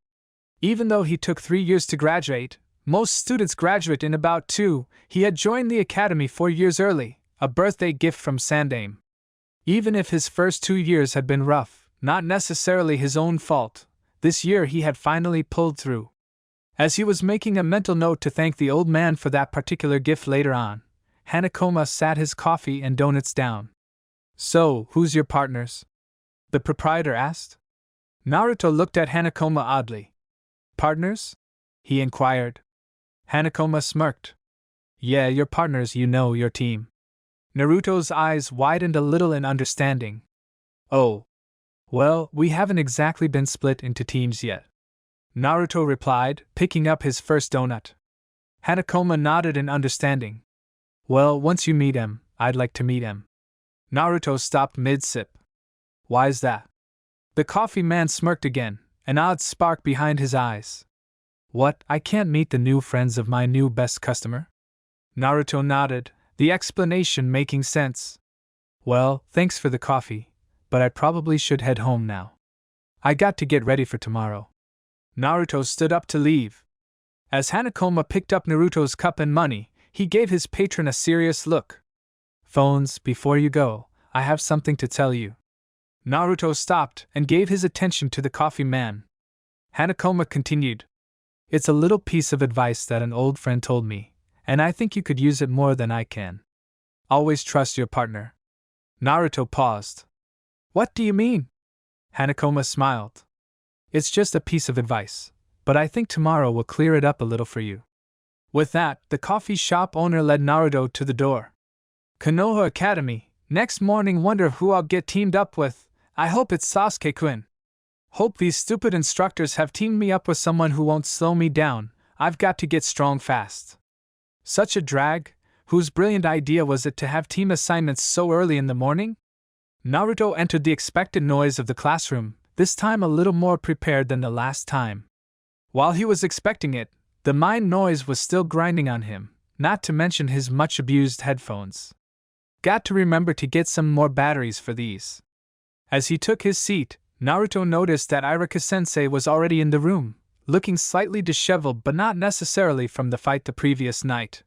Speaker 2: Even though he took 3 years to graduate, most students graduate in about 2, he had joined the academy 4 years early, a birthday gift from Sandaime. Even if his first 2 years had been rough, not necessarily his own fault, this year he had finally pulled through. As he was making a mental note to thank the old man for that particular gift later on, Hanakoma sat his coffee and donuts down. So, who's your partners? The proprietor asked. Naruto looked at Hanakoma oddly. Partners? He inquired. Hanakoma smirked. Yeah, your partners, you know, your team. Naruto's eyes widened a little in understanding. Oh. Well, we haven't exactly been split into teams yet. Naruto replied, picking up his first donut. Hanakoma nodded in understanding. Well, once you meet him, I'd like to meet him. Naruto stopped mid-sip. Why's that? The coffee man smirked again, an odd spark behind his eyes. What, I can't meet the new friends of my new best customer? Naruto nodded, the explanation making sense. Well, thanks for the coffee, but I probably should head home now. I got to get ready for tomorrow. Naruto stood up to leave. As Hanakoma picked up Naruto's cup and money, he gave his patron a serious look. Phones, before you go, I have something to tell you. Naruto stopped and gave his attention to the coffee man. Hanakoma continued. It's a little piece of advice that an old friend told me, and I think you could use it more than I can. Always trust your partner. Naruto paused. What do you mean? Hanakoma smiled. It's just a piece of advice, but I think tomorrow will clear it up a little for you. With that, the coffee shop owner led Naruto to the door. Konoha Academy, next morning wonder who I'll get teamed up with. I hope it's Sasuke-kun. Hope these stupid instructors have teamed me up with someone who won't slow me down. I've got to get strong fast. Such a drag. Whose brilliant idea was it to have team assignments so early in the morning? Naruto entered the expected noise of the classroom, this time a little more prepared than the last time. While he was expecting it, the mind noise was still grinding on him, not to mention his much-abused headphones. Got to remember to get some more batteries for these. As he took his seat, Naruto noticed that Iruka-sensei was already in the room, looking slightly disheveled but not necessarily from the fight the previous night.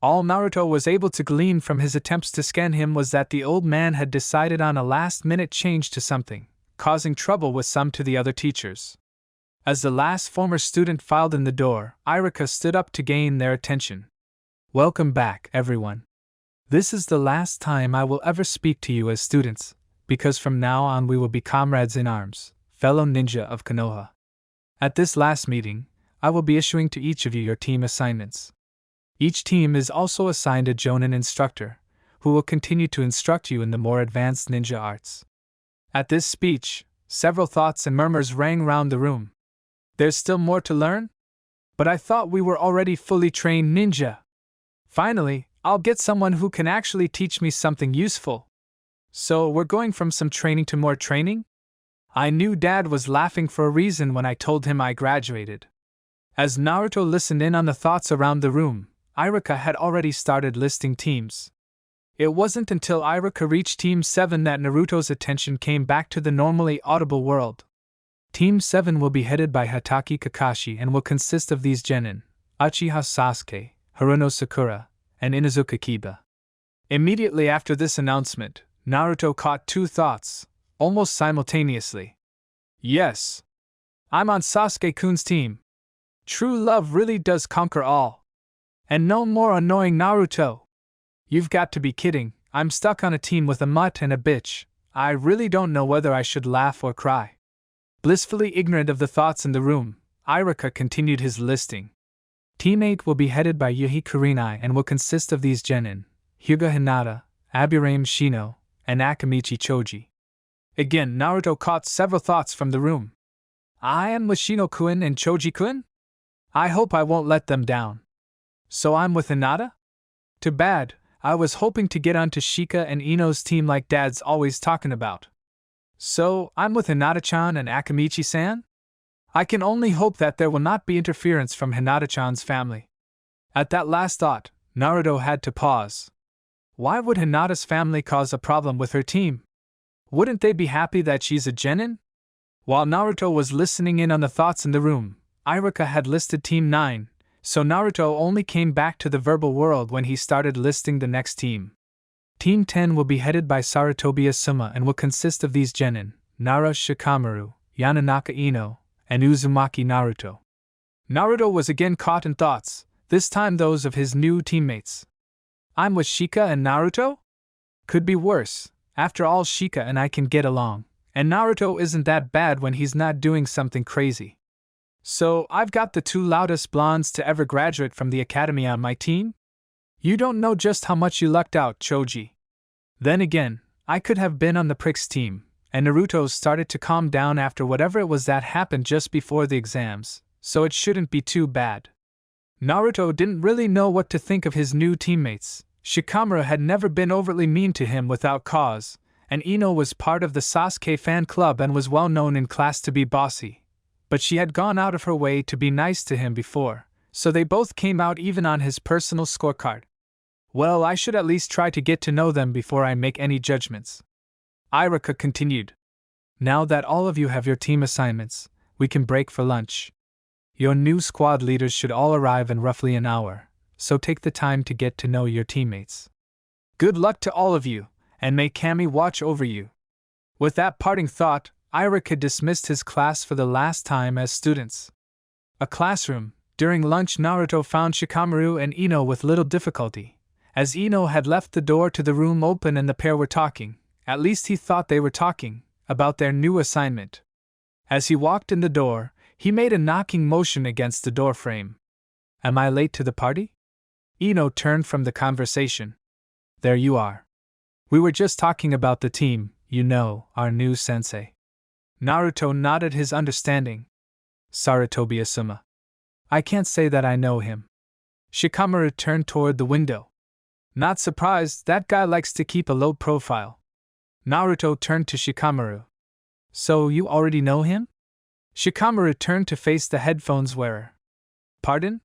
Speaker 2: All Naruto was able to glean from his attempts to scan him was that the old man had decided on a last-minute change to something, causing trouble with some to the other teachers. As the last former student filed in the door, Iruka stood up to gain their attention. Welcome back, everyone. This is the last time I will ever speak to you as students, because from now on we will be comrades in arms, fellow ninja of Konoha. At this last meeting, I will be issuing to each of you your team assignments. Each team is also assigned a Jonin instructor, who will continue to instruct you in the more advanced ninja arts. At this speech, several thoughts and murmurs rang round the room. There's still more to learn? But I thought we were already fully trained ninja. Finally, I'll get someone who can actually teach me something useful. So we're going from some training to more training? I knew Dad was laughing for a reason when I told him I graduated. As Naruto listened in on the thoughts around the room, Iruka had already started listing teams. It wasn't until Iruka reached Team 7 that Naruto's attention came back to the normally audible world. Team 7 will be headed by Hatake Kakashi and will consist of these genin, Uchiha Sasuke, Haruno Sakura, and Inuzuka Kiba. Immediately after this announcement, Naruto caught two thoughts, almost simultaneously. Yes! I'm on Sasuke-kun's team. True love really does conquer all. And no more annoying Naruto. You've got to be kidding, I'm stuck on a team with a mutt and a bitch. I really don't know whether I should laugh or cry. Blissfully ignorant of the thoughts in the room, Iruka continued his listing. Team 8 will be headed by Yuhi Kurenai and will consist of these genin, Hyuga Hinata, Aburame Shino, and Akamichi Choji. Again, Naruto caught several thoughts from the room. I am with Shino-kun and Choji-kun? I hope I won't let them down. So I'm with Hinata? Too bad, I was hoping to get onto Shika and Ino's team like Dad's always talking about. So, I'm with Hinata-chan and Akamichi-san? I can only hope that there will not be interference from Hinata-chan's family. At that last thought, Naruto had to pause. Why would Hinata's family cause a problem with her team? Wouldn't they be happy that she's a genin? While Naruto was listening in on the thoughts in the room, Iruka had listed Team 9, so Naruto only came back to the verbal world when he started listing the next team. Team 10 will be headed by Sarutobi Asuma and will consist of these genin, Nara Shikamaru, Yamanaka Ino, and Uzumaki Naruto. Naruto was again caught in thoughts, this time those of his new teammates. I'm with Shika and Naruto? Could be worse, after all Shika and I can get along, and Naruto isn't that bad when he's not doing something crazy. So, I've got the two loudest blondes to ever graduate from the academy on my team? You don't know just how much you lucked out, Choji. Then again, I could have been on the pricks team, and Naruto started to calm down after whatever it was that happened just before the exams, so it shouldn't be too bad. Naruto didn't really know what to think of his new teammates. Shikamaru had never been overtly mean to him without cause, and Ino was part of the Sasuke fan club and was well known in class to be bossy. But she had gone out of her way to be nice to him before, so they both came out even on his personal scorecard. Well, I should at least try to get to know them before I make any judgments. Iruka continued. Now that all of you have your team assignments, we can break for lunch. Your new squad leaders should all arrive in roughly an hour, so take the time to get to know your teammates. Good luck to all of you, and may Kami watch over you. With that parting thought, Iruka dismissed his class for the last time as students. A classroom. During lunch, Naruto found Shikamaru and Ino with little difficulty, as Ino had left the door to the room open and the pair were talking, at least he thought they were talking, about their new assignment. As he walked in the door, he made a knocking motion against the door frame. Am I late to the party? Ino turned from the conversation. There you are. We were just talking about the team, you know, our new sensei. Naruto nodded his understanding. Sarutobi Asuma. I can't say that I know him. Shikamaru turned toward the window. Not surprised, that guy likes to keep a low profile. Naruto turned to Shikamaru. So you already know him? Shikamaru turned to face the headphones wearer. Pardon?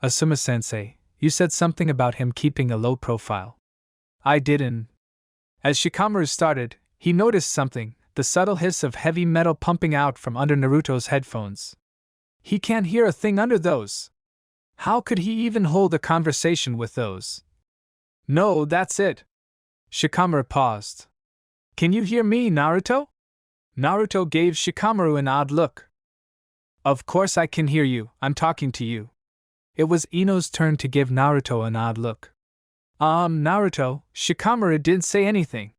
Speaker 2: Asuma-sensei, you said something about him keeping a low profile. I didn't. As Shikamaru started, he noticed something, the subtle hiss of heavy metal pumping out from under Naruto's headphones. He can't hear a thing under those. How could he even hold a conversation with those? No, that's it. Shikamaru paused. Can you hear me, Naruto? Naruto gave Shikamaru an odd look. Of course I can hear you, I'm talking to you. It was Ino's turn to give Naruto an odd look. Naruto, Shikamaru didn't say anything.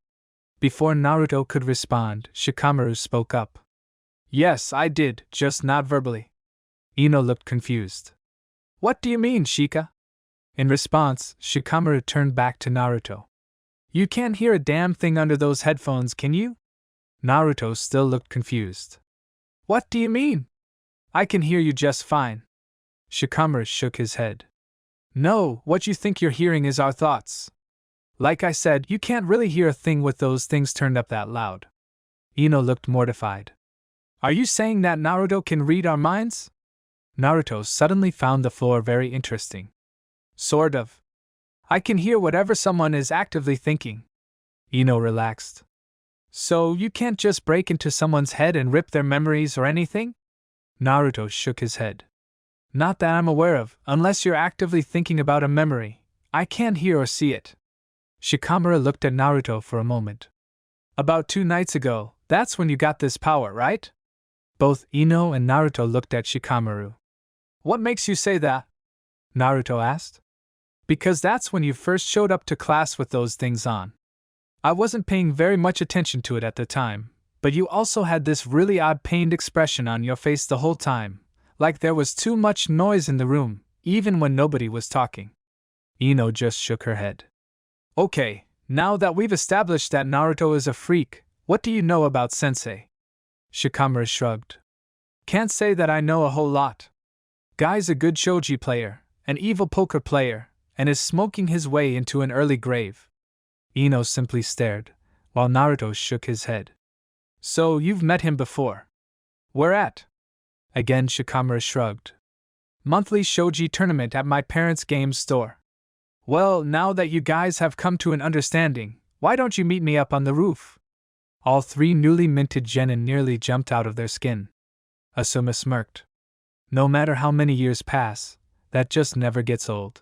Speaker 2: Before Naruto could respond, Shikamaru spoke up. Yes, I did, just not verbally. Ino looked confused. What do you mean, Shika? In response, Shikamaru turned back to Naruto. You can't hear a damn thing under those headphones, can you? Naruto still looked confused. What do you mean? I can hear you just fine. Shikamaru shook his head. No, what you think you're hearing is our thoughts. Like I said, you can't really hear a thing with those things turned up that loud. Ino looked mortified. Are you saying that Naruto can read our minds? Naruto suddenly found the floor very interesting. Sort of. I can hear whatever someone is actively thinking. Ino relaxed. So you can't just break into someone's head and rip their memories or anything? Naruto shook his head. Not that I'm aware of, unless you're actively thinking about a memory. I can't hear or see it. Shikamaru looked at Naruto for a moment. About 2 nights ago, that's when you got this power, right? Both Ino and Naruto looked at Shikamaru. What makes you say that? Naruto asked. Because that's when you first showed up to class with those things on. I wasn't paying very much attention to it at the time, but you also had this really odd pained expression on your face the whole time, like there was too much noise in the room, even when nobody was talking. Ino just shook her head. Okay, now that we've established that Naruto is a freak, what do you know about Sensei? Shikamaru shrugged. Can't say that I know a whole lot. Guy's a good shogi player, an evil poker player, and is smoking his way into an early grave. Ino simply stared, while Naruto shook his head. So you've met him before. Where at? Again Shikamaru shrugged. Monthly shogi tournament at my parents' games store. Well, now that you guys have come to an understanding, why don't you meet me up on the roof? All 3 newly minted genin nearly jumped out of their skin. Asuma smirked. No matter how many years pass, that just never gets old.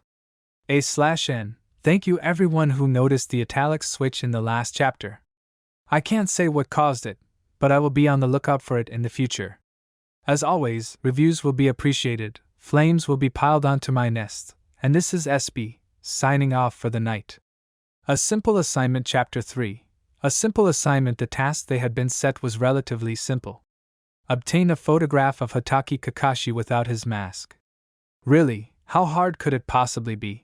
Speaker 2: A/N. Thank you everyone who noticed the italics switch in the last chapter. I can't say what caused it, but I will be on the lookout for it in the future. As always, reviews will be appreciated, flames will be piled onto my nest, and this is SB, signing off for the night. A Simple Assignment Chapter 3. A simple assignment. The task they had been set was relatively simple. Obtain a photograph of Hatake Kakashi without his mask. Really, how hard could it possibly be?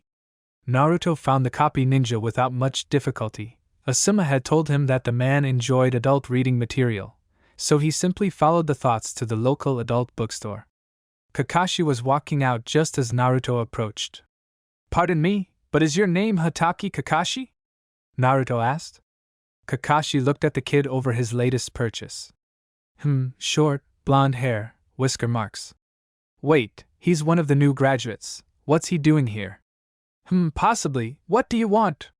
Speaker 2: Naruto found the copy ninja without much difficulty. Asuma had told him that the man enjoyed adult reading material, so he simply followed the thoughts to the local adult bookstore. Kakashi was walking out just as Naruto approached. Pardon me, but is your name Hatake Kakashi? Naruto asked. Kakashi looked at the kid over his latest purchase. Short, blonde hair, whisker marks. Wait, he's one of the new graduates. What's he doing here? Possibly. What do you want?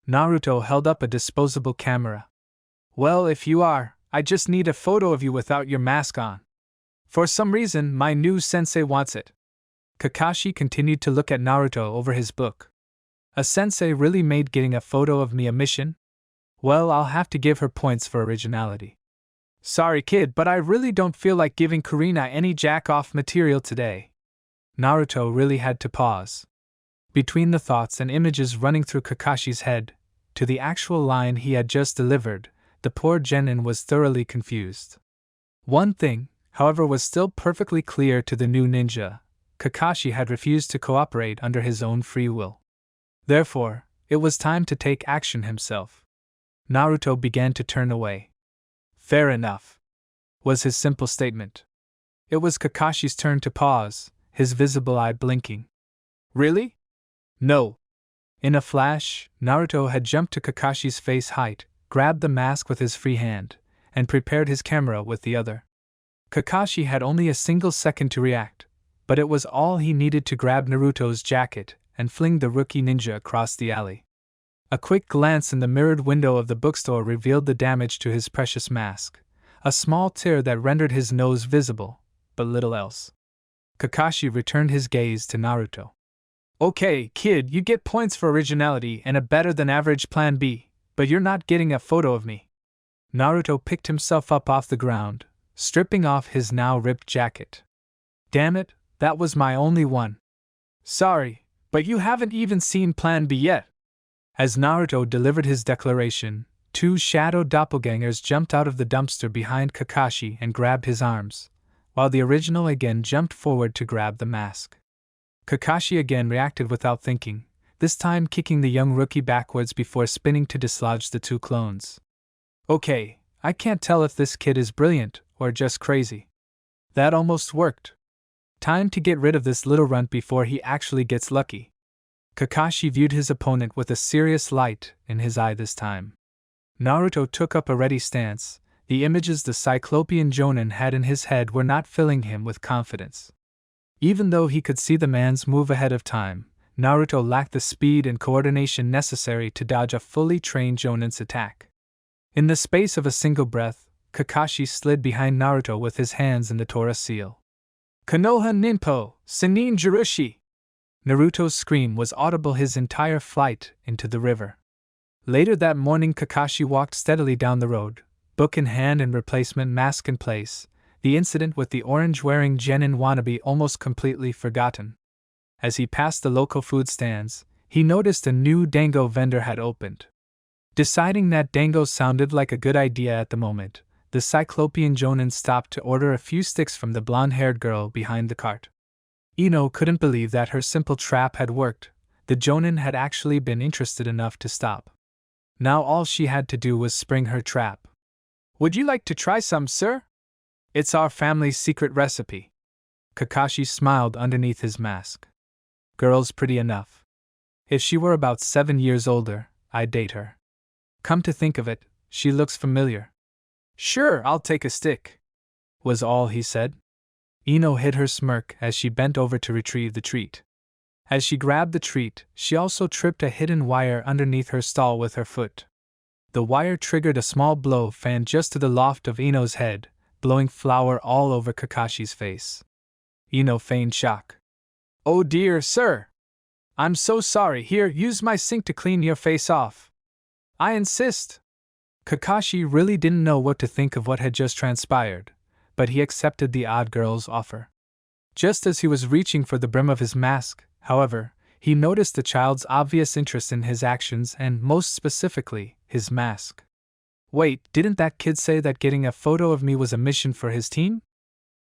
Speaker 2: Naruto held up a disposable camera. Well, if you are, I just need a photo of you without your mask on. For some reason, my new sensei wants it. Kakashi continued to look at Naruto over his book. A sensei really made getting a photo of me a mission? Well, I'll have to give her points for originality. Sorry kid, but I really don't feel like giving Kurina any jack-off material today. Naruto really had to pause. Between the thoughts and images running through Kakashi's head, to the actual line he had just delivered, the poor genin was thoroughly confused. One thing, however, was still perfectly clear to the new ninja. Kakashi had refused to cooperate under his own free will. Therefore, it was time to take action himself. Naruto began to turn away. Fair enough, was his simple statement. It was Kakashi's turn to pause, his visible eye blinking. Really? No. In a flash, Naruto had jumped to Kakashi's face height, grabbed the mask with his free hand, and prepared his camera with the other. Kakashi had only a single second to react, but it was all he needed to grab Naruto's jacket and fling the rookie ninja across the alley. A quick glance in the mirrored window of the bookstore revealed the damage to his precious mask, a small tear that rendered his nose visible, but little else. Kakashi returned his gaze to Naruto. Okay, kid, you get points for originality and a better-than-average plan B, but you're not getting a photo of me. Naruto picked himself up off the ground, stripping off his now ripped jacket. Damn it, that was my only one. Sorry, but you haven't even seen plan B yet. As Naruto delivered his declaration, two shadow doppelgangers jumped out of the dumpster behind Kakashi and grabbed his arms, while the original again jumped forward to grab the mask. Kakashi again reacted without thinking, this time kicking the young rookie backwards before spinning to dislodge the two clones. Okay, I can't tell if this kid is brilliant or just crazy. That almost worked. Time to get rid of this little runt before he actually gets lucky. Kakashi viewed his opponent with a serious light in his eye this time. Naruto took up a ready stance. The images the Cyclopean Jonin had in his head were not filling him with confidence. Even though he could see the man's move ahead of time, Naruto lacked the speed and coordination necessary to dodge a fully trained Jonin's attack. In the space of a single breath, Kakashi slid behind Naruto with his hands in the Tora seal. Konoha Ninpo, Senin Jirushi! Naruto's scream was audible his entire flight into the river. Later that morning, Kakashi walked steadily down the road, book in hand and replacement mask in place, the incident with the orange-wearing genin wannabe almost completely forgotten. As he passed the local food stands, he noticed a new dango vendor had opened. Deciding that dango sounded like a good idea at the moment, the Cyclopean Jonin stopped to order a few sticks from the blonde-haired girl behind the cart. Ino couldn't believe that her simple trap had worked. The Jonin had actually been interested enough to stop. Now all she had to do was spring her trap. Would you like to try some, sir? It's our family's secret recipe. Kakashi smiled underneath his mask. Girl's pretty enough. If she were about 7 years older, I'd date her. Come to think of it, she looks familiar. Sure, I'll take a stick, was all he said. Ino hid her smirk as she bent over to retrieve the treat. As she grabbed the treat, she also tripped a hidden wire underneath her stall with her foot. The wire triggered a small blow fan just to the loft of Ino's head, blowing flour all over Kakashi's face. Ino feigned shock. Oh dear, sir! I'm so sorry. Here, use my sink to clean your face off. I insist. Kakashi really didn't know what to think of what had just transpired, but he accepted the odd girl's offer. Just as he was reaching for the brim of his mask, however, he noticed the child's obvious interest in his actions and, most specifically, his mask. Wait, didn't that kid say that getting a photo of me was a mission for his team?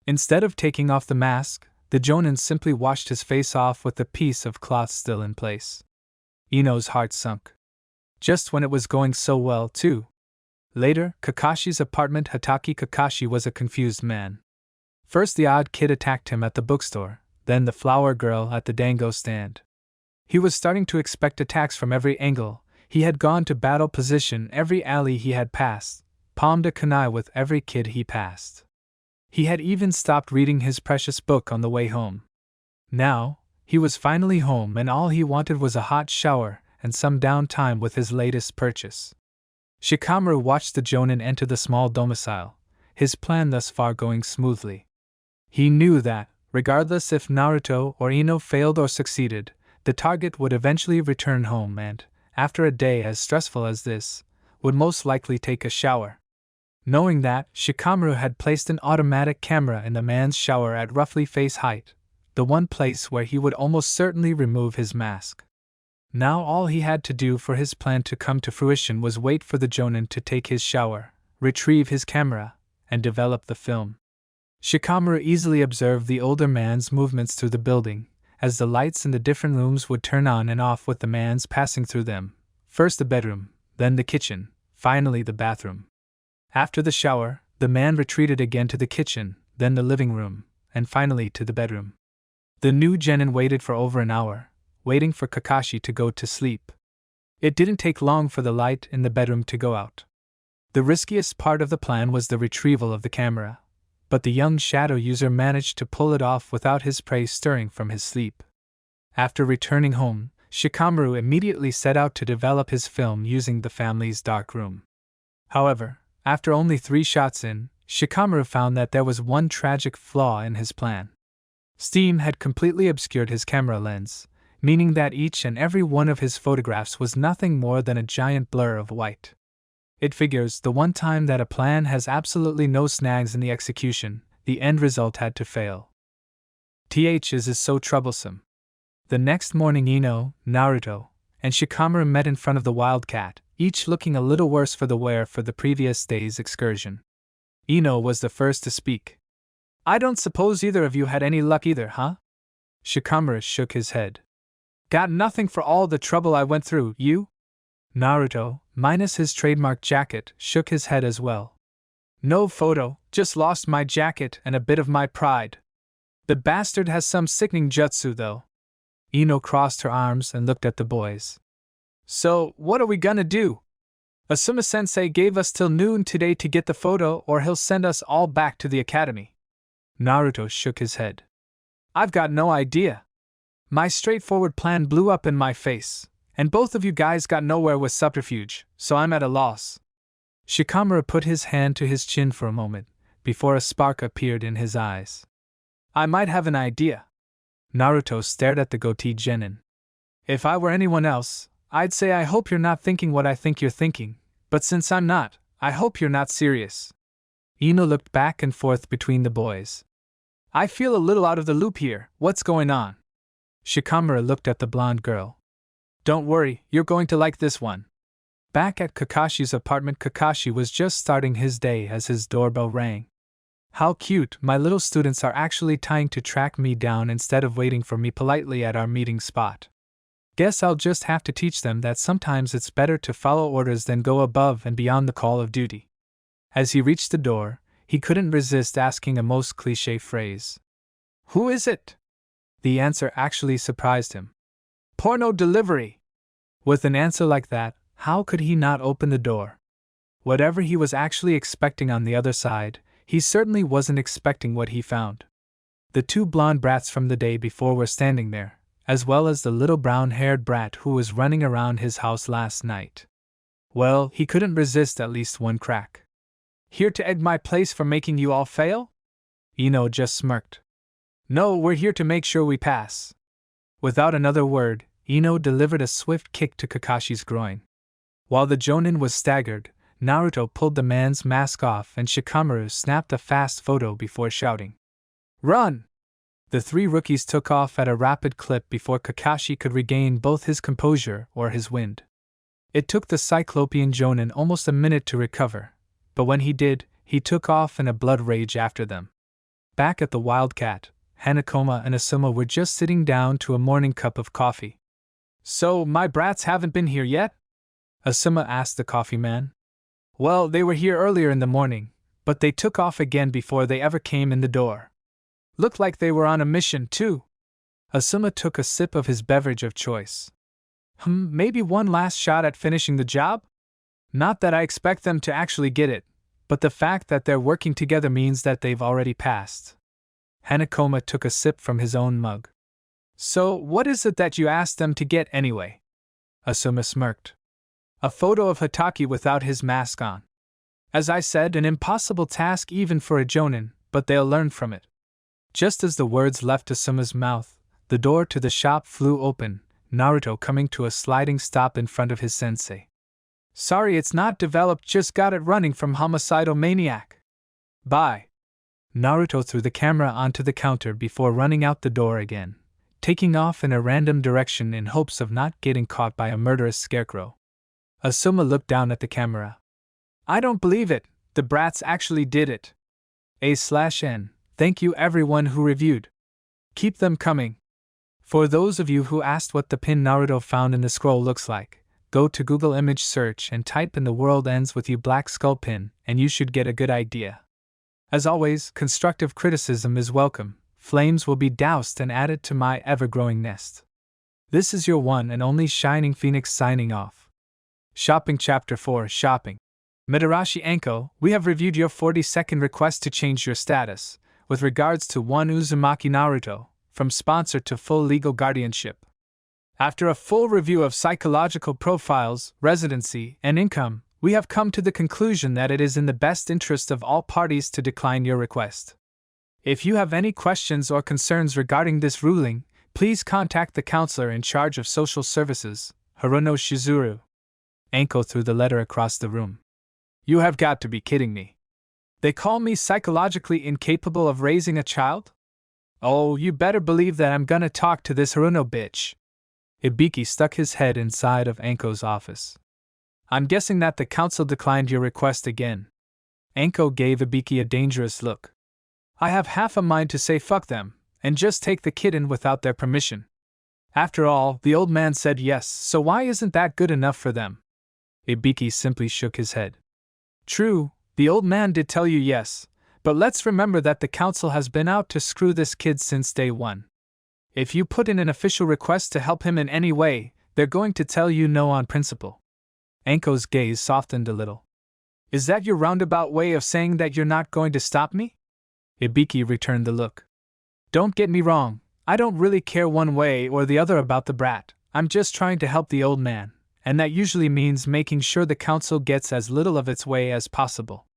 Speaker 2: Instead of taking off the mask, the Jonin simply washed his face off with the piece of cloth still in place. Ino's heart sunk. Just when it was going so well, too. Later, Kakashi's apartment. Hatake Kakashi was a confused man. First the odd kid attacked him at the bookstore, then the flower girl at the dango stand. He was starting to expect attacks from every angle. He had gone to battle position every alley he had passed, palmed a kunai with every kid he passed. He had even stopped reading his precious book on the way home. Now, he was finally home and all he wanted was a hot shower and some downtime with his latest purchase. Shikamaru watched the Jonin enter the small domicile, his plan thus far going smoothly. He knew that, regardless if Naruto or Ino failed or succeeded, the target would eventually return home and, after a day as stressful as this, would most likely take a shower. Knowing that, Shikamaru had placed an automatic camera in the man's shower at roughly face height, the one place where he would almost certainly remove his mask. Now all he had to do for his plan to come to fruition was wait for the Jonin to take his shower, retrieve his camera, and develop the film. Shikamaru easily observed the older man's movements through the building, as the lights in the different rooms would turn on and off with the man's passing through them, first the bedroom, then the kitchen, finally the bathroom. After the shower, the man retreated again to the kitchen, then the living room, and finally to the bedroom. The new genin waited for over an hour, waiting for Kakashi to go to sleep. It didn't take long for the light in the bedroom to go out. The riskiest part of the plan was the retrieval of the camera, but the young shadow user managed to pull it off without his prey stirring from his sleep. After returning home, Shikamaru immediately set out to develop his film using the family's dark room. However, after only 3 shots in, Shikamaru found that there was one tragic flaw in his plan. Steam had completely obscured his camera lens, meaning that each and every one of his photographs was nothing more than a giant blur of white. It figures the one time that a plan has absolutely no snags in the execution, the end result had to fail. Is so troublesome. The next morning Ino, Naruto, and Shikamaru met in front of the Wildcat, each looking a little worse for the wear for the previous day's excursion. Ino was the first to speak. "I don't suppose either of you had any luck either, huh?" Shikamaru shook his head. "Got nothing for all the trouble I went through, you?" Naruto, minus his trademark jacket, shook his head as well. "No photo, just lost my jacket and a bit of my pride. The bastard has some sickening jutsu though." Ino crossed her arms and looked at the boys. "So, what are we gonna do? Asuma-sensei gave us till noon today to get the photo or he'll send us all back to the academy." Naruto shook his head. "I've got no idea. My straightforward plan blew up in my face, and both of you guys got nowhere with subterfuge, so I'm at a loss." Shikamaru put his hand to his chin for a moment, before a spark appeared in his eyes. "I might have an idea." Naruto stared at the goatee genin. "If I were anyone else, I'd say I hope you're not thinking what I think you're thinking, but since I'm not, I hope you're not serious." Ino looked back and forth between the boys. "I feel a little out of the loop here, what's going on?" Shikamaru looked at the blonde girl. "Don't worry, you're going to like this one." Back at Kakashi's apartment, Kakashi was just starting his day as his doorbell rang. "How cute, my little students are actually trying to track me down instead of waiting for me politely at our meeting spot. Guess I'll just have to teach them that sometimes it's better to follow orders than go above and beyond the call of duty." As he reached the door, he couldn't resist asking a most cliché phrase. "Who is it?" The answer actually surprised him. "Porno delivery." With an answer like that, how could he not open the door? Whatever he was actually expecting on the other side, he certainly wasn't expecting what he found. The 2 blonde brats from the day before were standing there, as well as the little brown-haired brat who was running around his house last night. Well, he couldn't resist at least one crack. "Here to egg my place for making you all fail?" Ino just smirked. "No, we're here to make sure we pass." Without another word, Ino delivered a swift kick to Kakashi's groin. While the Jonin was staggered, Naruto pulled the man's mask off and Shikamaru snapped a fast photo before shouting, "Run!" The 3 rookies took off at a rapid clip before Kakashi could regain both his composure or his wind. It took the Cyclopean Jonin almost a minute to recover, but when he did, he took off in a blood rage after them. Back at the Wildcat, Hanakoma and Asuma were just sitting down to a morning cup of coffee. "So, my brats haven't been here yet?" Asuma asked the coffee man. "Well, they were here earlier in the morning, but they took off again before they ever came in the door. Looked like they were on a mission, too." Asuma took a sip of his beverage of choice. Maybe one last shot at finishing the job? Not that I expect them to actually get it, but the fact that they're working together means that they've already passed." Hanakoma took a sip from his own mug. "So, what is it that you asked them to get anyway?" Asuma smirked. "A photo of Hatake without his mask on. As I said, an impossible task even for a Jonin, but they'll learn from it." Just as the words left Asuma's mouth, the door to the shop flew open, Naruto coming to a sliding stop in front of his sensei. "Sorry it's not developed, just got it running from Homicidal Maniac. Bye." Naruto threw the camera onto the counter before running out the door again, taking off in a random direction in hopes of not getting caught by a murderous scarecrow. Asuma looked down at the camera. "I don't believe it, the brats actually did it. A/N. Thank you everyone who reviewed. Keep them coming." For those of you who asked what the pin Naruto found in the scroll looks like, go to Google image search and type in "the world ends with you" black skull pin, and you should get a good idea. As always, constructive criticism is welcome. Flames will be doused and added to my ever-growing nest. This is your one and only Shining Phoenix signing off. Shopping Chapter 4 Shopping. Midarashi Anko, we have reviewed your 42nd request to change your status, with regards to one Uzumaki Naruto, from sponsor to full legal guardianship. After a full review of psychological profiles, residency, and income, we have come to the conclusion that it is in the best interest of all parties to decline your request. If you have any questions or concerns regarding this ruling, please contact the counselor in charge of social services, Haruno Shizuru. Anko threw the letter across the room. You have got to be kidding me. They call me psychologically incapable of raising a child? Oh, you better believe that I'm gonna talk to this Haruno bitch. Ibiki stuck his head inside of Anko's office. I'm guessing that the council declined your request again. Anko gave Ibiki a dangerous look. I have half a mind to say fuck them, and just take the kid in without their permission. After all, the old man said yes, so why isn't that good enough for them? Ibiki simply shook his head. True, the old man did tell you yes, but let's remember that the council has been out to screw this kid since day one. If you put in an official request to help him in any way, they're going to tell you no on principle. Anko's gaze softened a little. Is that your roundabout way of saying that you're not going to stop me? Ibiki returned the look. Don't get me wrong, I don't really care one way or the other about the brat. I'm just trying to help the old man, and that usually means making sure the council gets as little of its way as possible.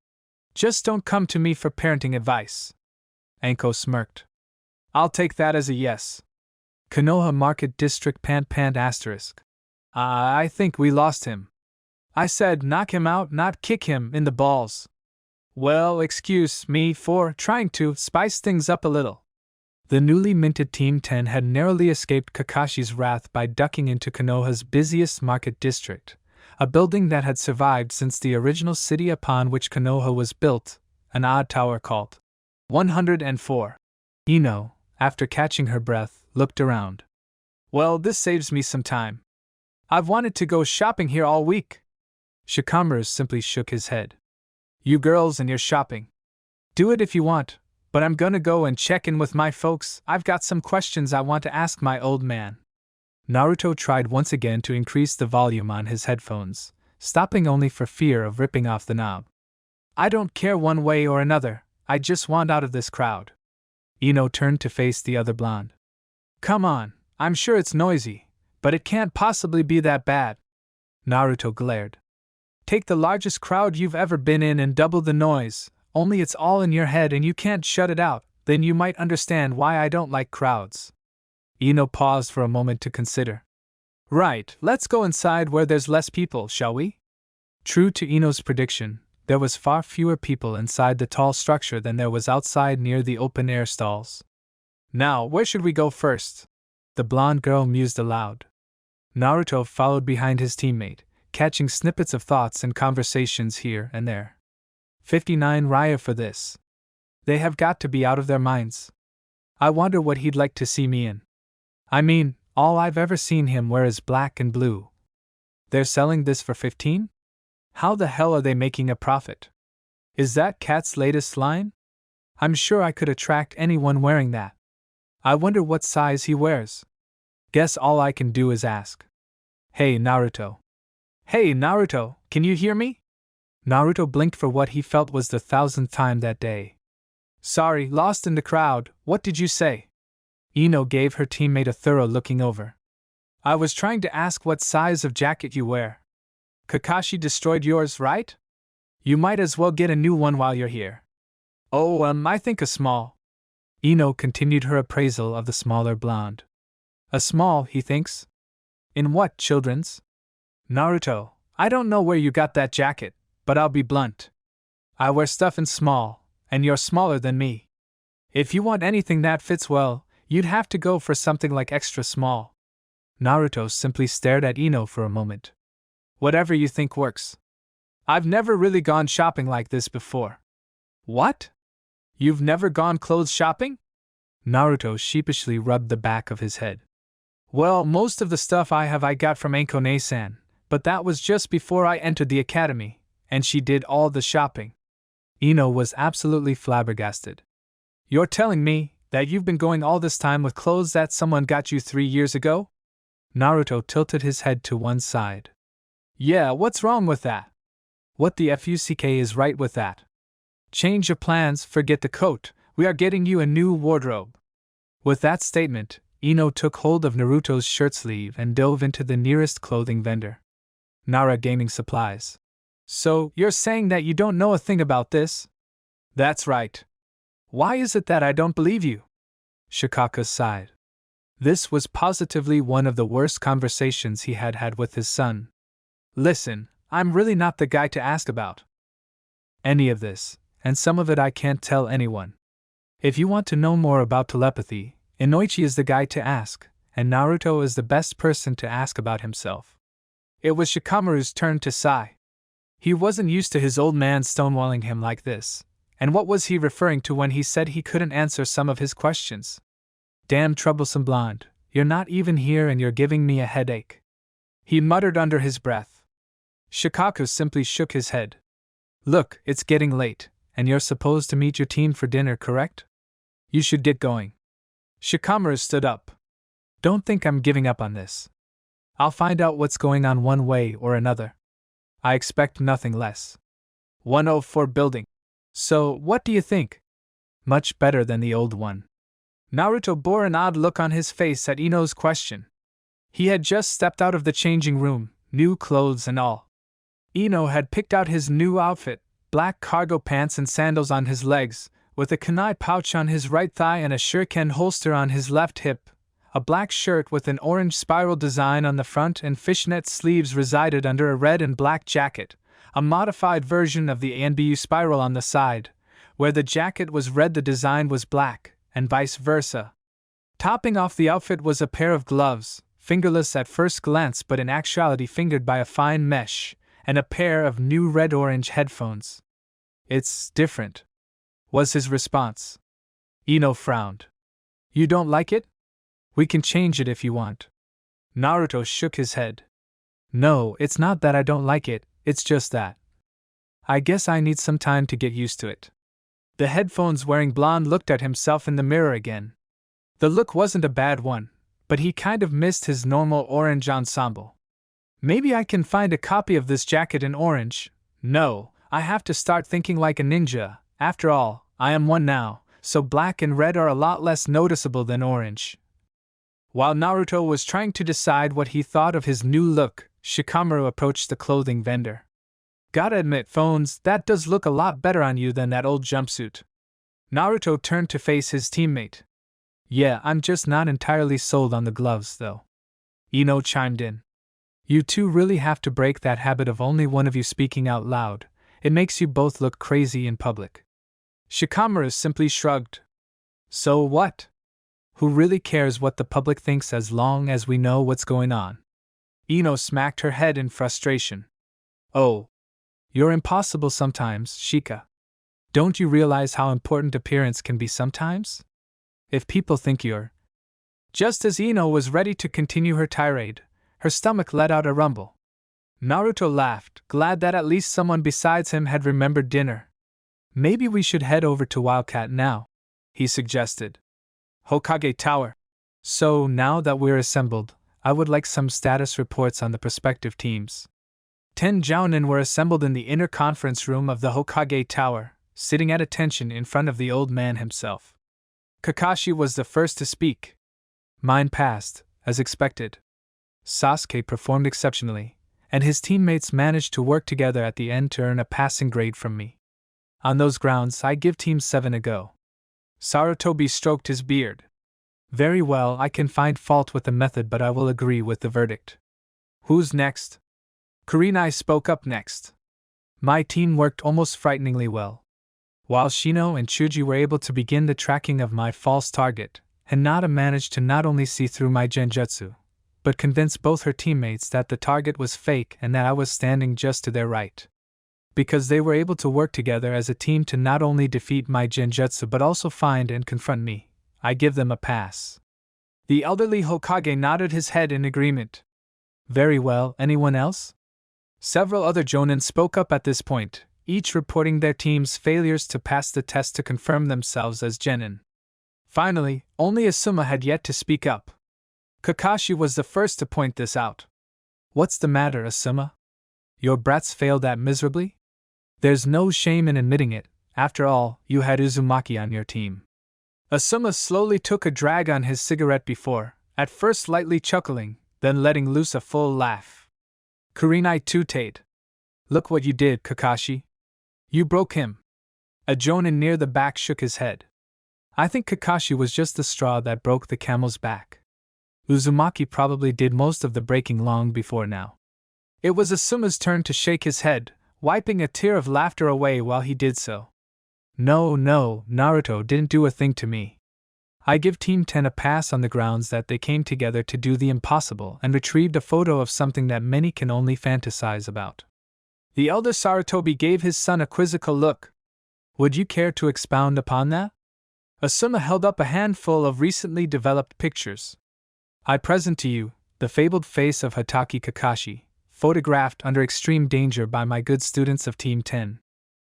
Speaker 2: Just don't come to me for parenting advice. Anko smirked. I'll take that as a yes. Konoha Market District pant asterisk. I think we lost him. I said knock him out, not kick him in the balls. Well, excuse me for trying to spice things up a little. The newly minted Team 10 had narrowly escaped Kakashi's wrath by ducking into Konoha's busiest market district, a building that had survived since the original city upon which Konoha was built, an odd tower called 104. Ino, after catching her breath, looked around. Well, this saves me some time. I've wanted to go shopping here all week. Shikamaru simply shook his head. You girls and your shopping. Do it if you want, but I'm gonna go and check in with my folks. I've got some questions I want to ask my old man. Naruto tried once again to increase the volume on his headphones, stopping only for fear of ripping off the knob. I don't care one way or another, I just want out of this crowd. Ino turned to face the other blonde. Come on, I'm sure it's noisy, but it can't possibly be that bad. Naruto glared. Take the largest crowd you've ever been in and double the noise, only it's all in your head and you can't shut it out, then you might understand why I don't like crowds. Ino paused for a moment to consider. Right, let's go inside where there's less people, shall we? True to Ino's prediction, there was far fewer people inside the tall structure than there was outside near the open-air stalls. Now, where should we go first? The blonde girl mused aloud. Naruto followed behind his teammate, catching snippets of thoughts and conversations here and there. 59 Raya for this. They have got to be out of their minds. I wonder what he'd like to see me in. I mean, all I've ever seen him wear is black and blue. They're selling this for 15? How the hell are they making a profit? Is that Cat's latest line? I'm sure I could attract anyone wearing that. I wonder what size he wears. Guess all I can do is ask. Hey Naruto. Hey Naruto, can you hear me? Naruto blinked for what he felt was the 1000th time that day. Sorry, lost in the crowd, what did you say? Ino gave her teammate a thorough looking over. I was trying to ask what size of jacket you wear. Kakashi destroyed yours, right? You might as well get a new one while you're here. Oh, I think a small. Ino continued her appraisal of the smaller blonde. A small, he thinks? In what, children's? Naruto, I don't know where you got that jacket, but I'll be blunt. I wear stuff in small, and you're smaller than me. If you want anything that fits well, you'd have to go for something like extra small. Naruto simply stared at Ino for a moment. Whatever you think works. I've never really gone shopping like this before. What? You've never gone clothes shopping? Naruto sheepishly rubbed the back of his head. Well, most of the stuff I got from Ankone-san, but that was just before I entered the academy, and she did all the shopping. Ino was absolutely flabbergasted. You're telling me that you've been going all this time with clothes that someone got you 3 years ago? Naruto tilted his head to one side. Yeah, what's wrong with that? What the fuck is right with that? Change your plans, forget the coat, we are getting you a new wardrobe. With that statement, Ino took hold of Naruto's shirt sleeve and dove into the nearest clothing vendor. Nara Gaming Supplies. So, you're saying that you don't know a thing about this? That's right. Why is it that I don't believe you? Shikaka sighed. This was positively one of the worst conversations he had had with his son. Listen, I'm really not the guy to ask about any of this, and some of it I can't tell anyone. If you want to know more about telepathy, Inoichi is the guy to ask, and Naruto is the best person to ask about himself. It was Shikamaru's turn to sigh. He wasn't used to his old man stonewalling him like this, and what was he referring to when he said he couldn't answer some of his questions? Damn troublesome blonde, you're not even here and you're giving me a headache. He muttered under his breath. Shikaku simply shook his head. Look, it's getting late, and you're supposed to meet your team for dinner, correct? You should get going. Shikamaru stood up. Don't think I'm giving up on this. I'll find out what's going on one way or another. I expect nothing less. 104 building. So, what do you think? Much better than the old one. Naruto bore an odd look on his face at Ino's question. He had just stepped out of the changing room, new clothes and all. Ino had picked out his new outfit, black cargo pants and sandals on his legs, with a kunai pouch on his right thigh and a shuriken holster on his left hip. A black shirt with an orange spiral design on the front and fishnet sleeves resided under a red and black jacket, a modified version of the ANBU spiral on the side. Where the jacket was red the design was black, and vice versa. Topping off the outfit was a pair of gloves, fingerless at first glance but in actuality fingered by a fine mesh, and a pair of new red-orange headphones. It's different, was his response. Ino frowned. You don't like it? We can change it if you want. Naruto shook his head. No, it's not that I don't like it, it's just that I guess I need some time to get used to it. The headphones-wearing blonde looked at himself in the mirror again. The look wasn't a bad one, but he kind of missed his normal orange ensemble. Maybe I can find a copy of this jacket in orange. No, I have to start thinking like a ninja. After all, I am one now, so black and red are a lot less noticeable than orange. While Naruto was trying to decide what he thought of his new look, Shikamaru approached the clothing vendor. Gotta admit, Phones, that does look a lot better on you than that old jumpsuit. Naruto turned to face his teammate. Yeah, I'm just not entirely sold on the gloves, though. Ino chimed in. You two really have to break that habit of only one of you speaking out loud. It makes you both look crazy in public. Shikamaru simply shrugged. So what? Who really cares what the public thinks as long as we know what's going on? Ino smacked her head in frustration. Oh. You're impossible sometimes, Shika. Don't you realize how important appearance can be sometimes? If people think you're... Just as Ino was ready to continue her tirade, her stomach let out a rumble. Naruto laughed, glad that at least someone besides him had remembered dinner. Maybe we should head over to Wildcat now, he suggested. Hokage Tower. So, now that we're assembled, I would like some status reports on the prospective teams. 10 Jounin were assembled in the inner conference room of the Hokage Tower, sitting at attention in front of the old man himself. Kakashi was the first to speak. Mine passed, as expected. Sasuke performed exceptionally, and his teammates managed to work together at the end to earn a passing grade from me. On those grounds, I give Team 7 a go. Sarutobi stroked his beard. Very well, I can find fault with the method, but I will agree with the verdict. Who's next? Kurenai spoke up next. My team worked almost frighteningly well. While Shino and Chuji were able to begin the tracking of my false target, Hinata managed to not only see through my genjutsu, but convince both her teammates that the target was fake and that I was standing just to their right. Because they were able to work together as a team to not only defeat my genjutsu but also find and confront me, I give them a pass. The elderly Hokage nodded his head in agreement. Very well, anyone else? Several other Jonin spoke up at this point, each reporting their team's failures to pass the test to confirm themselves as genin. Finally, only Asuma had yet to speak up. Kakashi was the first to point this out. What's the matter, Asuma? Your brats failed that miserably? There's no shame in admitting it, after all, you had Uzumaki on your team. Asuma slowly took a drag on his cigarette before, at first lightly chuckling, then letting loose a full laugh. Kurenai Tsuade. Look what you did, Kakashi. You broke him. A jonin near the back shook his head. I think Kakashi was just the straw that broke the camel's back. Uzumaki probably did most of the breaking long before now. It was Asuma's turn to shake his head, wiping a tear of laughter away while he did so. No, Naruto didn't do a thing to me. I give Team 10 a pass on the grounds that they came together to do the impossible and retrieved a photo of something that many can only fantasize about. The elder Sarutobi gave his son a quizzical look. Would you care to expound upon that? Asuma held up a handful of recently developed pictures. I present to you the fabled face of Hatake Kakashi, photographed under extreme danger by my good students of Team 10.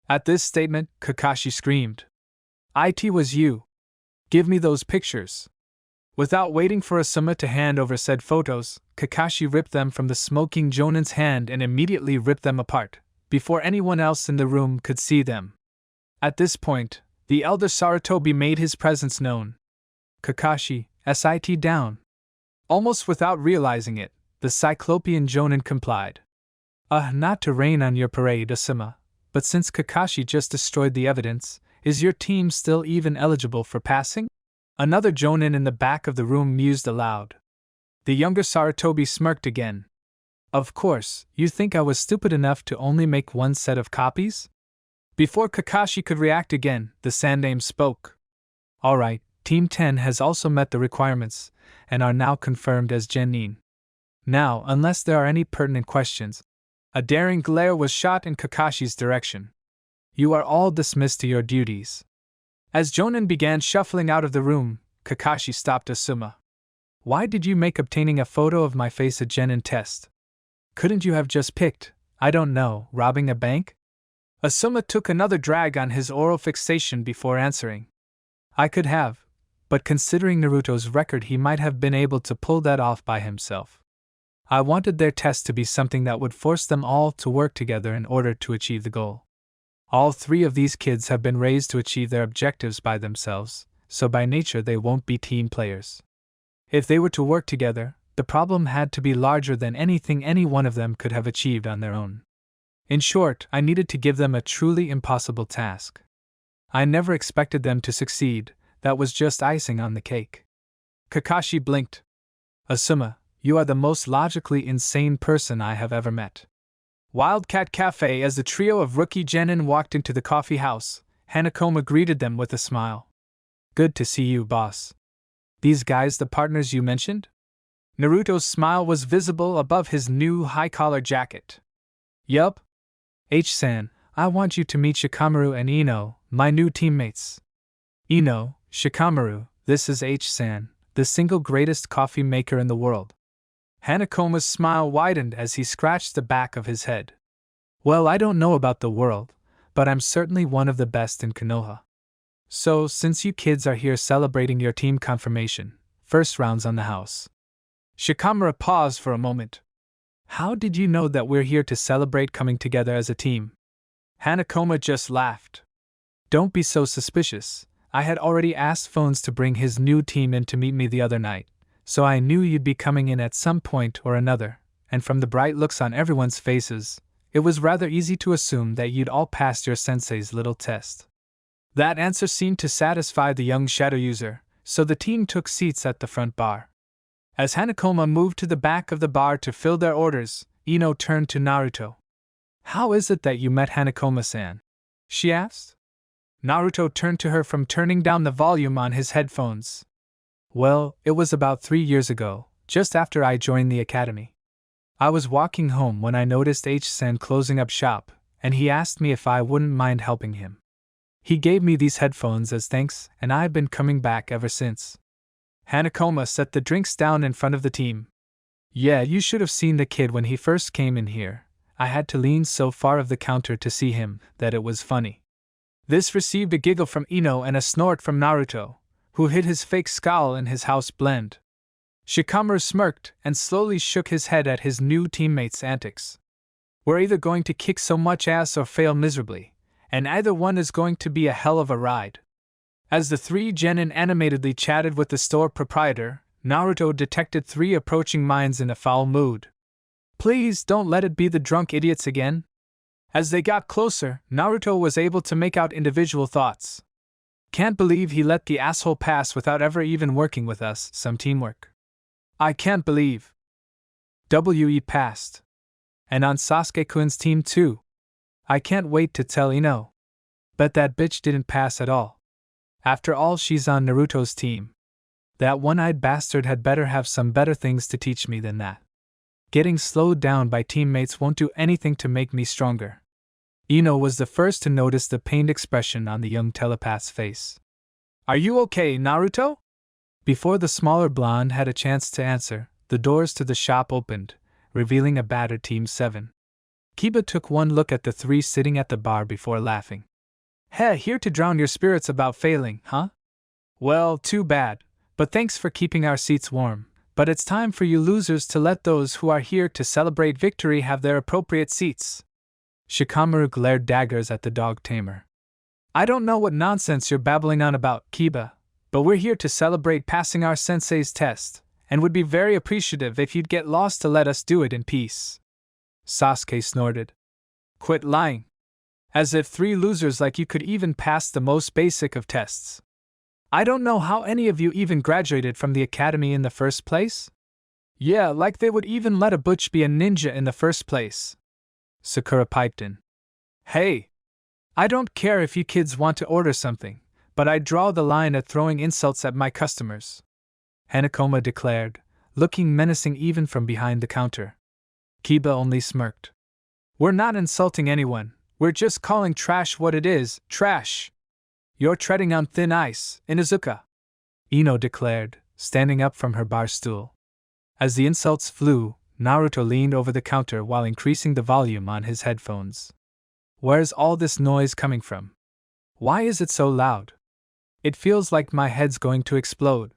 Speaker 2: At this statement, Kakashi screamed. It was you. Give me those pictures. Without waiting for Asuma to hand over said photos, Kakashi ripped them from the smoking jonin's hand and immediately ripped them apart, before anyone else in the room could see them. At this point, the elder Sarutobi made his presence known. Kakashi, sit down. Almost without realizing it, the Cyclopean jonin complied. Not to rain on your parade, Asuma, but since Kakashi just destroyed the evidence, is your team still even eligible for passing? Another jonin in the back of the room mused aloud. The younger Sarutobi smirked again. Of course, you think I was stupid enough to only make one set of copies? Before Kakashi could react again, the Sandaime spoke. Alright, Team 10 has also met the requirements, and are now confirmed as genin. Now, unless there are any pertinent questions, a daring glare was shot in Kakashi's direction. You are all dismissed to your duties. As jonin began shuffling out of the room, Kakashi stopped Asuma. Why did you make obtaining a photo of my face a genin test? Couldn't you have just picked, I don't know, robbing a bank? Asuma took another drag on his oral fixation before answering. I could have, but considering Naruto's record he might have been able to pull that off by himself. I wanted their test to be something that would force them all to work together in order to achieve the goal. All three of these kids have been raised to achieve their objectives by themselves, so by nature they won't be team players. If they were to work together, the problem had to be larger than anything any one of them could have achieved on their own. In short, I needed to give them a truly impossible task. I never expected them to succeed, that was just icing on the cake. Kakashi blinked. Asuma, you are the most logically insane person I have ever met. Wildcat Cafe. As the trio of rookie genin walked into the coffee house, Hanakoma greeted them with a smile. Good to see you, boss. These guys the partners you mentioned? Naruto's smile was visible above his new high-collar jacket. Yup. H-san, I want you to meet Shikamaru and Ino, my new teammates. Ino, Shikamaru, this is H-san, the single greatest coffee maker in the world. Hanakoma's smile widened as he scratched the back of his head. Well, I don't know about the world, but I'm certainly one of the best in Konoha. So, since you kids are here celebrating your team confirmation, first round's on the house. Shikamaru paused for a moment. How did you know that we're here to celebrate coming together as a team? Hanakoma just laughed. Don't be so suspicious. I had already asked Phones to bring his new team in to meet me the other night, so I knew you'd be coming in at some point or another, and from the bright looks on everyone's faces, it was rather easy to assume that you'd all passed your sensei's little test. That answer seemed to satisfy the young shadow user, so the team took seats at the front bar. As Hanakoma moved to the back of the bar to fill their orders, Ino turned to Naruto. How is it that you met Hanakoma-san? She asked. Naruto turned to her from turning down the volume on his headphones. Well, it was about 3 years ago, just after I joined the academy. I was walking home when I noticed H-san closing up shop, and he asked me if I wouldn't mind helping him. He gave me these headphones as thanks, and I've been coming back ever since. Hanakoma set the drinks down in front of the team. Yeah, you should have seen the kid when he first came in here. I had to lean so far of the counter to see him that it was funny. This received a giggle from Ino and a snort from Naruto, who hid his fake scowl in his house blend. Shikamaru smirked and slowly shook his head at his new teammates' antics. We're either going to kick so much ass or fail miserably, and either one is going to be a hell of a ride. As the three genin animatedly chatted with the store proprietor, Naruto detected three approaching minds in a foul mood. Please don't let it be the drunk idiots again. As they got closer, Naruto was able to make out individual thoughts. Can't believe he let the asshole pass without ever even working with us, some teamwork. I can't believe. WE passed. And on Sasuke-kun's team too. I can't wait to tell Ino. Bet that bitch didn't pass at all. After all, she's on Naruto's team. That one-eyed bastard had better have some better things to teach me than that. Getting slowed down by teammates won't do anything to make me stronger. Ino was the first to notice the pained expression on the young telepath's face. Are you okay, Naruto? Before the smaller blonde had a chance to answer, the doors to the shop opened, revealing a battered Team 7. Kiba took one look at the three sitting at the bar before laughing. Heh, here to drown your spirits about failing, huh? Well, too bad, but thanks for keeping our seats warm. But it's time for you losers to let those who are here to celebrate victory have their appropriate seats. Shikamaru glared daggers at the dog tamer. I don't know what nonsense you're babbling on about, Kiba, but we're here to celebrate passing our sensei's test, and would be very appreciative if you'd get lost to let us do it in peace. Sasuke snorted. Quit lying. As if three losers like you could even pass the most basic of tests. I don't know how any of you even graduated from the academy in the first place? Yeah, like they would even let a butch be a ninja in the first place. Sakura piped in. Hey! I don't care if you kids want to order something, but I draw the line at throwing insults at my customers. Hanakoma declared, looking menacing even from behind the counter. Kiba only smirked. We're not insulting anyone, we're just calling trash what it is, trash. You're treading on thin ice, Inuzuka, Ino declared, standing up from her bar stool. As the insults flew, Naruto leaned over the counter while increasing the volume on his headphones. Where's all this noise coming from? Why is it so loud? It feels like my head's going to explode.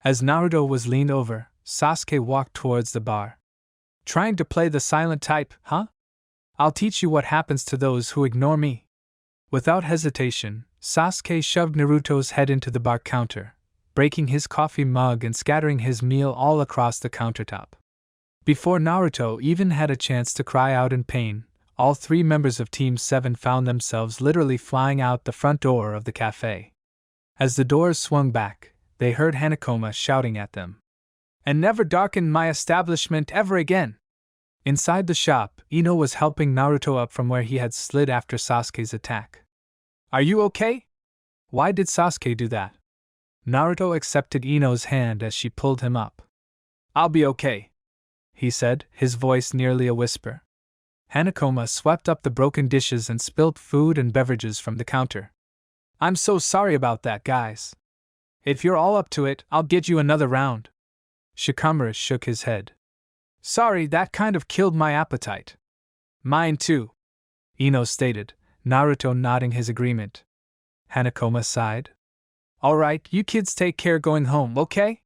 Speaker 2: As Naruto was leaned over, Sasuke walked towards the bar. Trying to play the silent type, huh? I'll teach you what happens to those who ignore me. Without hesitation, Sasuke shoved Naruto's head into the bar counter, breaking his coffee mug and scattering his meal all across the countertop. Before Naruto even had a chance to cry out in pain, all three members of Team 7 found themselves literally flying out the front door of the cafe. As the doors swung back, they heard Hanakoma shouting at them. And never darken my establishment ever again! Inside the shop, Ino was helping Naruto up from where he had slid after Sasuke's attack. Are you okay? Why did Sasuke do that? Naruto accepted Ino's hand as she pulled him up. I'll be okay, he said, his voice nearly a whisper. Hanakoma swept up the broken dishes and spilled food and beverages from the counter. I'm so sorry about that, guys. If you're all up to it, I'll get you another round. Shikamaru shook his head. Sorry, that kind of killed my appetite. Mine too, Ino stated, Naruto nodding his agreement. Hanakoma sighed. Alright, you kids take care going home, okay?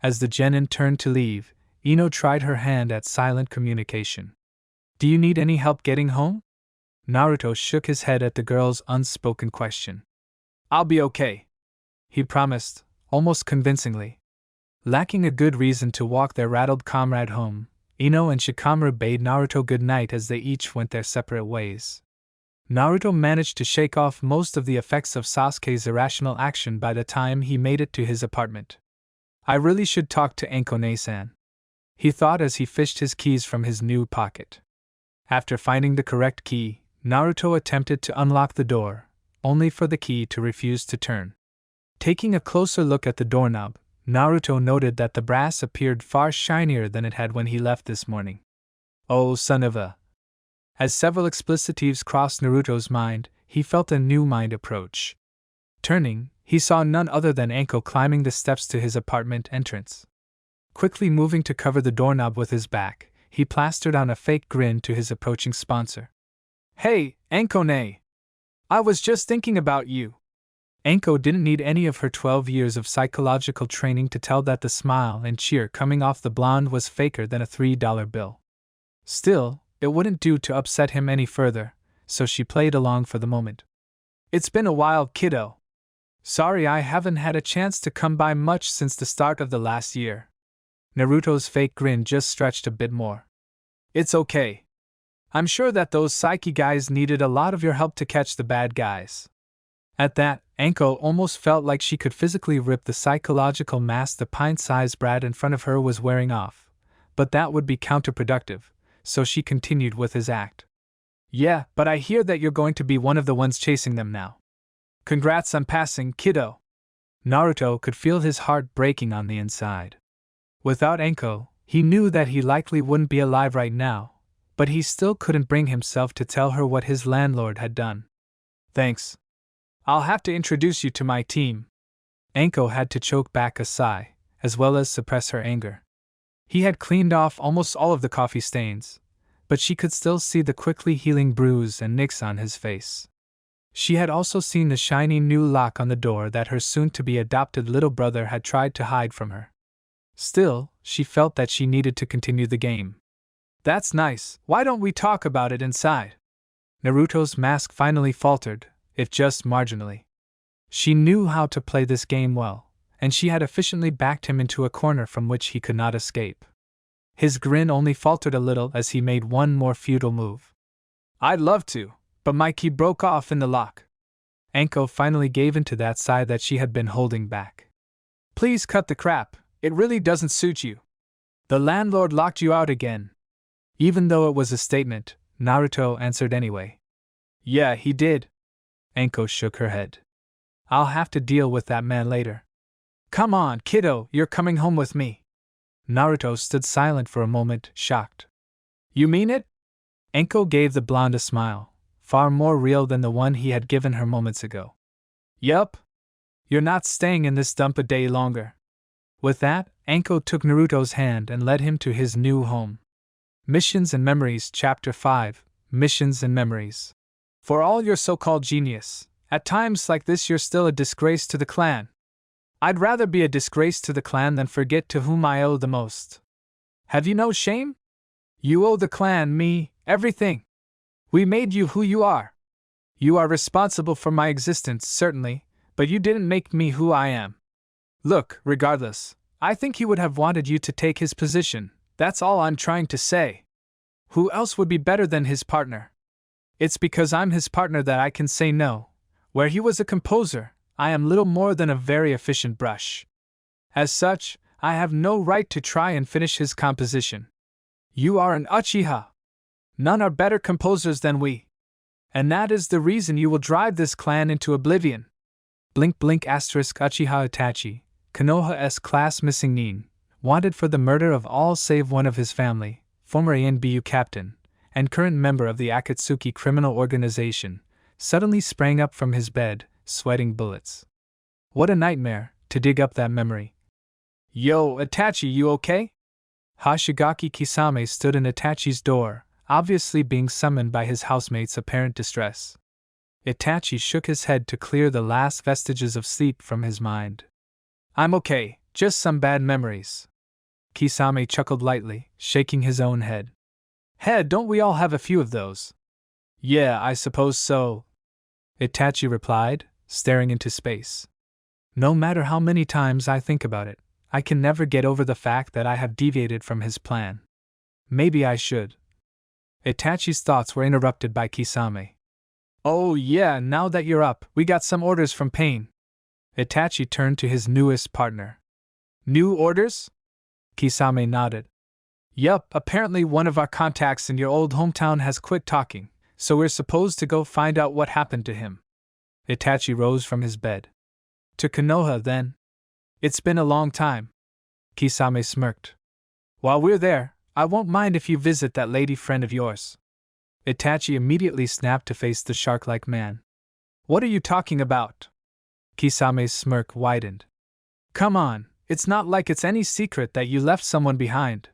Speaker 2: As the genin turned to leave, Ino tried her hand at silent communication. Do you need any help getting home? Naruto shook his head at the girl's unspoken question. I'll be okay, he promised, almost convincingly. Lacking a good reason to walk their rattled comrade home, Ino and Shikamaru bade Naruto good night as they each went their separate ways. Naruto managed to shake off most of the effects of Sasuke's irrational action by the time he made it to his apartment. I really should talk to Ankone-san, he thought as he fished his keys from his new pocket. After finding the correct key, Naruto attempted to unlock the door, only for the key to refuse to turn. Taking a closer look at the doorknob, Naruto noted that the brass appeared far shinier than it had when he left this morning. Oh, son of a... As several explicitives crossed Naruto's mind, he felt a new mind approach. Turning, he saw none other than Anko climbing the steps to his apartment entrance. Quickly moving to cover the doorknob with his back, he plastered on a fake grin to his approaching sponsor. Hey, Ankone! I was just thinking about you. Anko didn't need any of her 12 years of psychological training to tell that the smile and cheer coming off the blonde was faker than a $3 bill. Still, it wouldn't do to upset him any further, so she played along for the moment. It's been a while, kiddo. Sorry, I haven't had a chance to come by much since the start of the last year. Naruto's fake grin just stretched a bit more. It's okay. I'm sure that those Psyche guys needed a lot of your help to catch the bad guys. At that, Anko almost felt like she could physically rip the psychological mask the pint-sized brat in front of her was wearing off. But that would be counterproductive, so she continued with his act. Yeah, but I hear that you're going to be one of the ones chasing them now. Congrats on passing, kiddo. Naruto could feel his heart breaking on the inside. Without Anko, he knew that he likely wouldn't be alive right now, but he still couldn't bring himself to tell her what his landlord had done. Thanks. I'll have to introduce you to my team. Anko had to choke back a sigh, as well as suppress her anger. He had cleaned off almost all of the coffee stains, but she could still see the quickly healing bruise and nicks on his face. She had also seen the shiny new lock on the door that her soon-to-be adopted little brother had tried to hide from her. Still, she felt that she needed to continue the game. That's nice, why don't we talk about it inside? Naruto's mask finally faltered, if just marginally. She knew how to play this game well, and she had efficiently backed him into a corner from which he could not escape. His grin only faltered a little as he made one more futile move. I'd love to, but my key broke off in the lock. Anko finally gave in to that sigh that she had been holding back. Please cut the crap, it really doesn't suit you. The landlord locked you out again. Even though it was a statement, Naruto answered anyway. Yeah, he did. Anko shook her head. I'll have to deal with that man later. Come on, kiddo, you're coming home with me. Naruto stood silent for a moment, shocked. You mean it? Anko gave the blonde a smile, far more real than the one he had given her moments ago. Yup. You're not staying in this dump a day longer. With that, Anko took Naruto's hand and led him to his new home. Missions and Memories Chapter 5, Missions and Memories. For all your so-called genius, at times like this you're still a disgrace to the clan. I'd rather be a disgrace to the clan than forget to whom I owe the most. Have you no shame? You owe the clan me everything. We made you who you are. You are responsible for my existence, certainly, but you didn't make me who I am. Look, regardless, I think he would have wanted you to take his position, that's all I'm trying to say. Who else would be better than his partner? It's because I'm his partner that I can say no. Where he was a composer, I am little more than a very efficient brush. As such, I have no right to try and finish his composition. You are an Uchiha. None are better composers than we. And that is the reason you will drive this clan into oblivion. Blink blink asterisk Uchiha Itachi, Konoha's class missing Nin, wanted for the murder of all save one of his family, former ANBU captain, and current member of the Akatsuki criminal organization, suddenly sprang up from his bed, sweating bullets. What a nightmare, to dig up that memory. Yo, Itachi, you okay? Hashigaki Kisame stood in Itachi's door, obviously being summoned by his housemate's apparent distress. Itachi shook his head to clear the last vestiges of sleep from his mind. I'm okay, just some bad memories. Kisame chuckled lightly, shaking his own head. Head, don't we all have a few of those? Yeah, I suppose so. Itachi replied, staring into space. No matter how many times I think about it, I can never get over the fact that I have deviated from his plan. Maybe I should. Itachi's thoughts were interrupted by Kisame. Oh yeah, now that you're up, we got some orders from Pain. Itachi turned to his newest partner. New orders? Kisame nodded. Yup, apparently one of our contacts in your old hometown has quit talking, so we're supposed to go find out what happened to him. Itachi rose from his bed. To Konoha, then. It's been a long time. Kisame smirked. While we're there, I won't mind if you visit that lady friend of yours. Itachi immediately snapped to face the shark-like man. What are you talking about? Kisame's smirk widened. Come on, it's not like it's any secret that you left someone behind.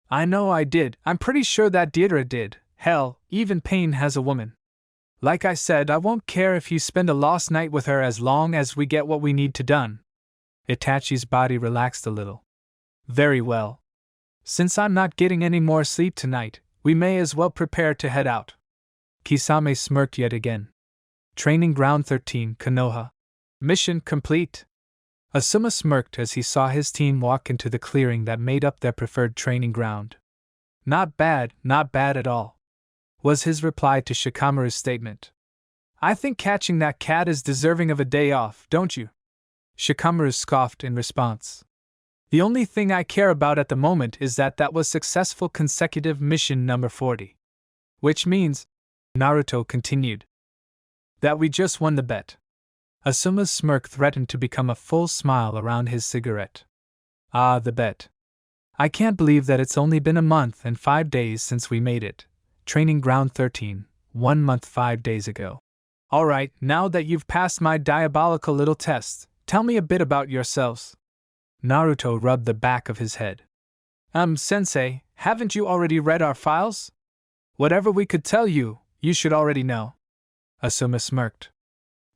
Speaker 2: I know I did, I'm pretty sure that Deidre did. Hell, even Pain has a woman. Like I said, I won't care if you spend a lost night with her as long as we get what we need to done. Itachi's body relaxed a little. Very well. Since I'm not getting any more sleep tonight, we may as well prepare to head out. Kisame smirked yet again. Training Ground 13, Konoha. Mission complete. Asuma smirked as he saw his team walk into the clearing that made up their preferred training ground. Not bad at all, was his reply to Shikamaru's statement. I think catching that cat is deserving of a day off, don't you? Shikamaru scoffed in response. The only thing I care about at the moment is that was successful consecutive mission number 40. Which means, Naruto continued, that we just won the bet. Asuma's smirk threatened to become a full smile around his cigarette. Ah, the bet. I can't believe that it's only been a month and 5 days since we made it. Training ground 13, 1 month 5 days ago. Alright, now that you've passed my diabolical little test, tell me a bit about yourselves. Naruto rubbed the back of his head. Sensei, haven't you already read our files? Whatever we could tell you, you should already know. Asuma smirked.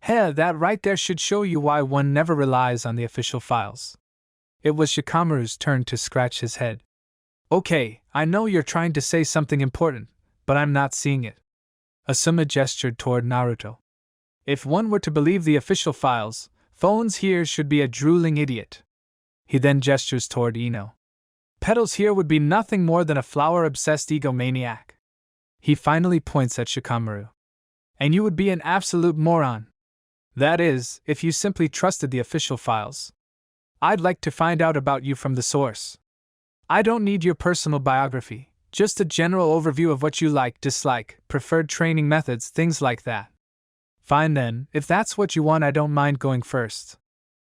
Speaker 2: Heh, that right there should show you why one never relies on the official files. It was Shikamaru's turn to scratch his head. Okay, I know you're trying to say something important, but I'm not seeing it. Asuma gestured toward Naruto. If one were to believe the official files, Phones here should be a drooling idiot. He then gestures toward Ino. Petals here would be nothing more than a flower-obsessed egomaniac. He finally points at Shikamaru. And you would be an absolute moron. That is, if you simply trusted the official files. I'd like to find out about you from the source. I don't need your personal biography, just a general overview of what you like, dislike, preferred training methods, things like that. Fine then, if that's what you want, I don't mind going first.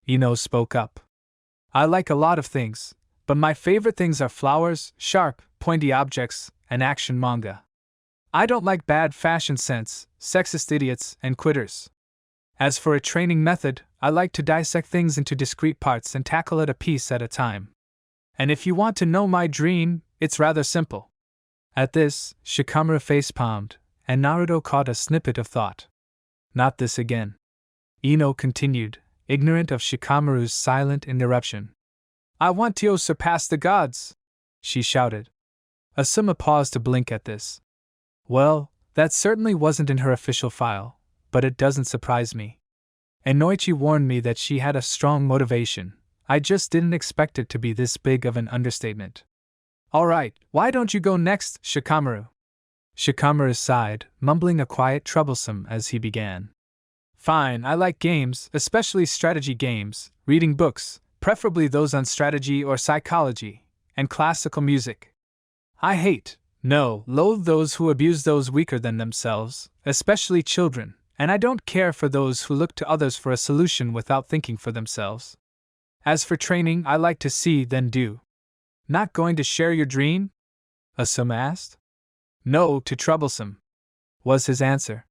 Speaker 2: Ino spoke up. I like a lot of things, but my favorite things are flowers, sharp, pointy objects, and action manga. I don't like bad fashion sense, sexist idiots, and quitters. As for a training method, I like to dissect things into discrete parts and tackle it a piece at a time. And if you want to know my dream, it's rather simple. At this, Shikamaru face-palmed, and Naruto caught a snippet of thought. Not this again. Ino continued, ignorant of Shikamaru's silent interruption. I want to surpass the gods, she shouted. Asuma paused to blink at this. Well, that certainly wasn't in her official file, but it doesn't surprise me. And Noichi warned me that she had a strong motivation. I just didn't expect it to be this big of an understatement. Alright, why don't you go next, Shikamaru? Shikamaru sighed, mumbling a quiet troublesome as he began. Fine, I like games, especially strategy games, reading books, preferably those on strategy or psychology, and classical music. I loathe those who abuse those weaker than themselves, especially children, and I don't care for those who look to others for a solution without thinking for themselves. As for training, I like to see, then do. Not going to share your dream? Asuma asked. No, too troublesome, was his answer.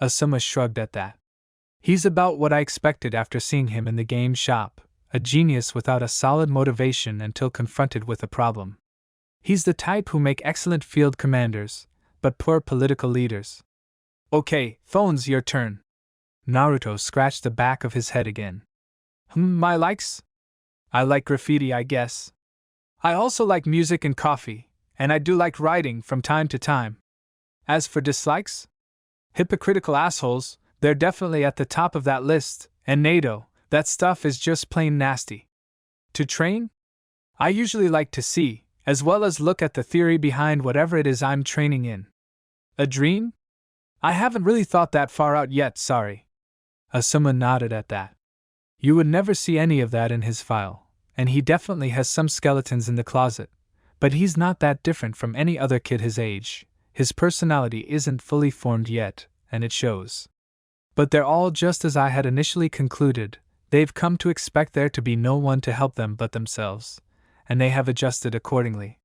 Speaker 2: Asuma shrugged at that. He's about what I expected after seeing him in the game shop, a genius without a solid motivation until confronted with a problem. He's the type who make excellent field commanders, but poor political leaders. Okay, Phones, your turn. Naruto scratched the back of his head again. My likes? I like graffiti, I guess. I also like music and coffee, and I do like writing from time to time. As for dislikes? Hypocritical assholes, they're definitely at the top of that list, and NATO, that stuff is just plain nasty. To train? I usually like to see, as well as look at the theory behind whatever it is I'm training in. A dream? I haven't really thought that far out yet, sorry. Asuma nodded at that. You would never see any of that in his file, and he definitely has some skeletons in the closet, but he's not that different from any other kid his age. His personality isn't fully formed yet, and it shows. But they're all just as I had initially concluded. They've come to expect there to be no one to help them but themselves, and they have adjusted accordingly.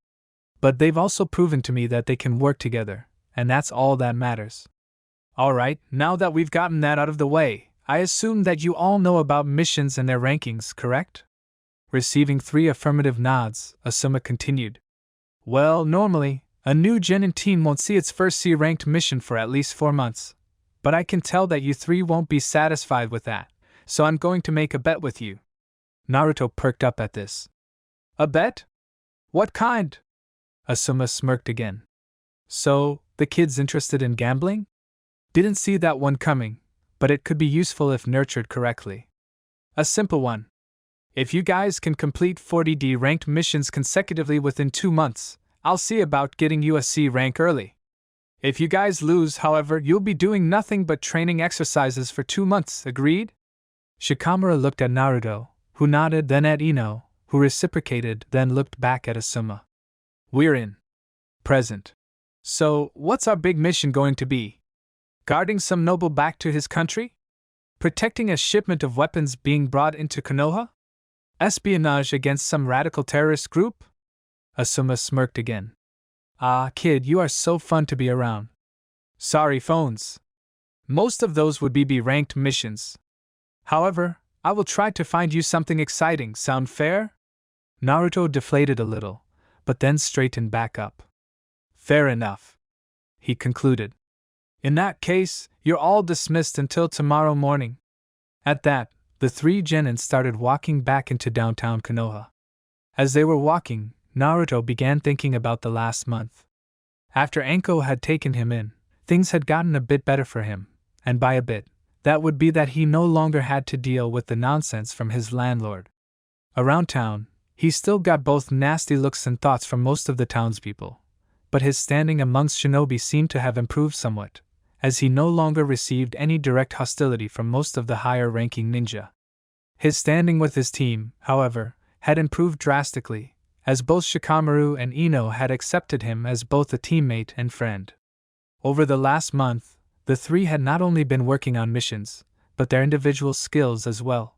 Speaker 2: But they've also proven to me that they can work together, and that's all that matters. Alright, now that we've gotten that out of the way, I assume that you all know about missions and their rankings, correct? Receiving 3 affirmative nods, Asuma continued. Well, normally, a new genin team won't see its first C-ranked mission for at least 4 months. But I can tell that you 3 won't be satisfied with that, so I'm going to make a bet with you. Naruto perked up at this. A bet? What kind? Asuma smirked again. So, the kid's interested in gambling? Didn't see that one coming, but it could be useful if nurtured correctly. A simple one. If you guys can complete 40D ranked missions consecutively within 2 months, I'll see about getting you a C rank early. If you guys lose, however, you'll be doing nothing but training exercises for 2 months, agreed? Shikamaru looked at Naruto, who nodded, then at Ino, who reciprocated, then looked back at Asuma. We're in. Present. So, what's our big mission going to be? Guarding some noble back to his country? Protecting a shipment of weapons being brought into Konoha? Espionage against some radical terrorist group? Asuma smirked again. Ah, kid, you are so fun to be around. Sorry, phones. Most of those would be B-ranked missions. However, I will try to find you something exciting. Sound fair? Naruto deflated a little, but then straightened back up. Fair enough, he concluded. In that case, you're all dismissed until tomorrow morning. At that, the 3 genin started walking back into downtown Konoha. As they were walking, Naruto began thinking about the last month. After Anko had taken him in, things had gotten a bit better for him, and by a bit, that would be that he no longer had to deal with the nonsense from his landlord. Around town, he still got both nasty looks and thoughts from most of the townspeople, but his standing amongst shinobi seemed to have improved somewhat, as he no longer received any direct hostility from most of the higher-ranking ninja. His standing with his team, however, had improved drastically, as both Shikamaru and Ino had accepted him as both a teammate and friend. Over the last month, the 3 had not only been working on missions, but their individual skills as well.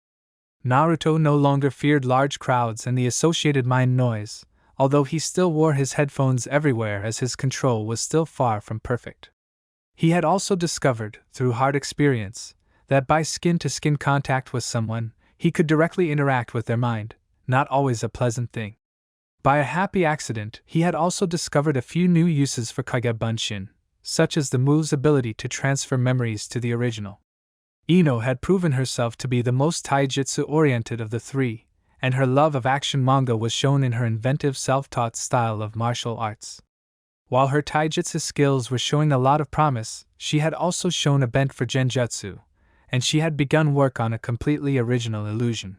Speaker 2: Naruto no longer feared large crowds and the associated mind noise, although he still wore his headphones everywhere as his control was still far from perfect. He had also discovered, through hard experience, that by skin-to-skin contact with someone, he could directly interact with their mind, not always a pleasant thing. By a happy accident, he had also discovered a few new uses for Kage Bunshin, such as the move's ability to transfer memories to the original. Ino had proven herself to be the most taijutsu-oriented of the 3, and her love of action manga was shown in her inventive self-taught style of martial arts. While her taijutsu skills were showing a lot of promise, she had also shown a bent for genjutsu, and she had begun work on a completely original illusion.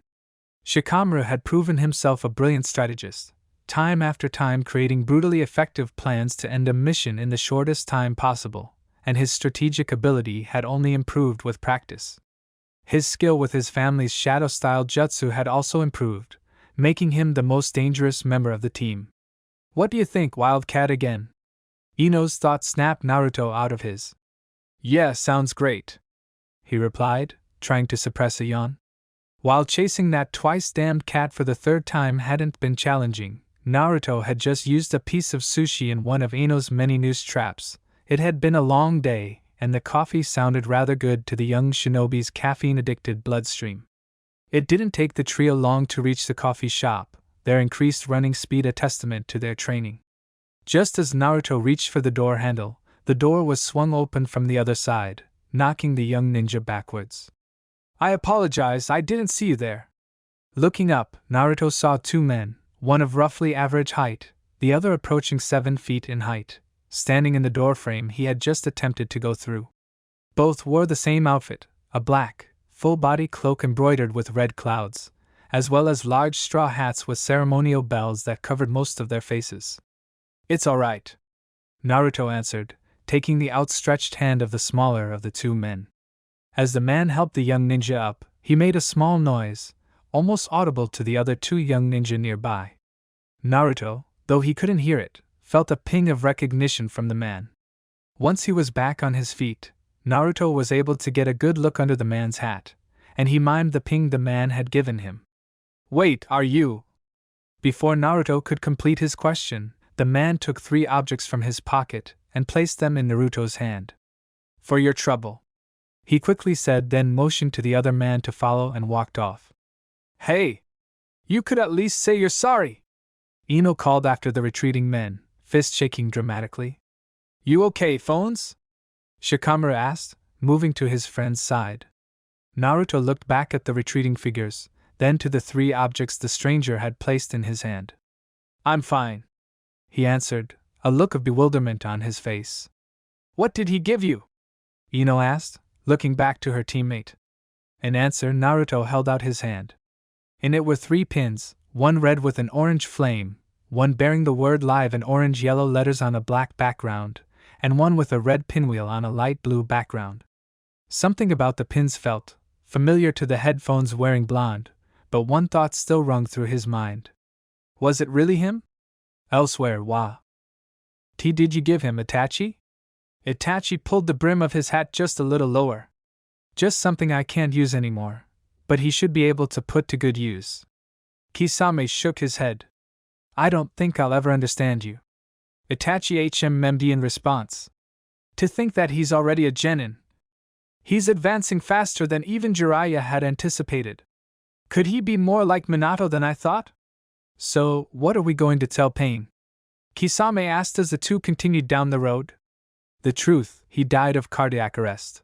Speaker 2: Shikamaru had proven himself a brilliant strategist, time after time creating brutally effective plans to end a mission in the shortest time possible, and his strategic ability had only improved with practice. His skill with his family's shadow-style jutsu had also improved, making him the most dangerous member of the team. What do you think, Wildcat again? Ino's thought snapped Naruto out of his. Yeah, sounds great, he replied, trying to suppress a yawn. While chasing that twice-damned cat for the 3rd time hadn't been challenging, Naruto had just used a piece of sushi in one of Ino's many noose traps. It had been a long day, and the coffee sounded rather good to the young shinobi's caffeine-addicted bloodstream. It didn't take the trio long to reach the coffee shop, their increased running speed a testament to their training. Just as Naruto reached for the door handle, the door was swung open from the other side, knocking the young ninja backwards. I apologize, I didn't see you there. Looking up, Naruto saw 2 men, one of roughly average height, the other approaching 7 feet in height, standing in the doorframe he had just attempted to go through. Both wore the same outfit, a black, full-body cloak embroidered with red clouds, as well as large straw hats with ceremonial bells that covered most of their faces. It's all right, Naruto answered, taking the outstretched hand of the smaller of the 2 men. As the man helped the young ninja up, he made a small noise, almost audible to the other 2 young ninja nearby. Naruto, though he couldn't hear it, felt a ping of recognition from the man. Once he was back on his feet, Naruto was able to get a good look under the man's hat, and he mimed the ping the man had given him. Wait, are you? Before Naruto could complete his question, the man took 3 objects from his pocket and placed them in Naruto's hand. For your trouble, he quickly said, then motioned to the other man to follow and walked off. Hey! You could at least say you're sorry! Ino called after the retreating men, fist shaking dramatically. You okay, phones? Shikamaru asked, moving to his friend's side. Naruto looked back at the retreating figures, then to the 3 objects the stranger had placed in his hand. I'm fine, he answered, a look of bewilderment on his face. What did he give you? Ino asked, looking back to her teammate. In answer, Naruto held out his hand. In it were 3 pins, one red with an orange flame, one bearing the word live in orange-yellow letters on a black background, and one with a red pinwheel on a light blue background. Something about the pins felt familiar to the headphones-wearing blonde, but one thought still rung through his mind. Was it really him? Elsewhere, did you give him Itachi? Itachi pulled the brim of his hat just a little lower. Just something I can't use anymore, but he should be able to put to good use. Kisame shook his head. I don't think I'll ever understand you. Itachi HMMD in response. To think that he's already a genin. He's advancing faster than even Jiraiya had anticipated. Could he be more like Minato than I thought? So, what are we going to tell Pain? Kisame asked as the two continued down the road. The truth, he died of cardiac arrest.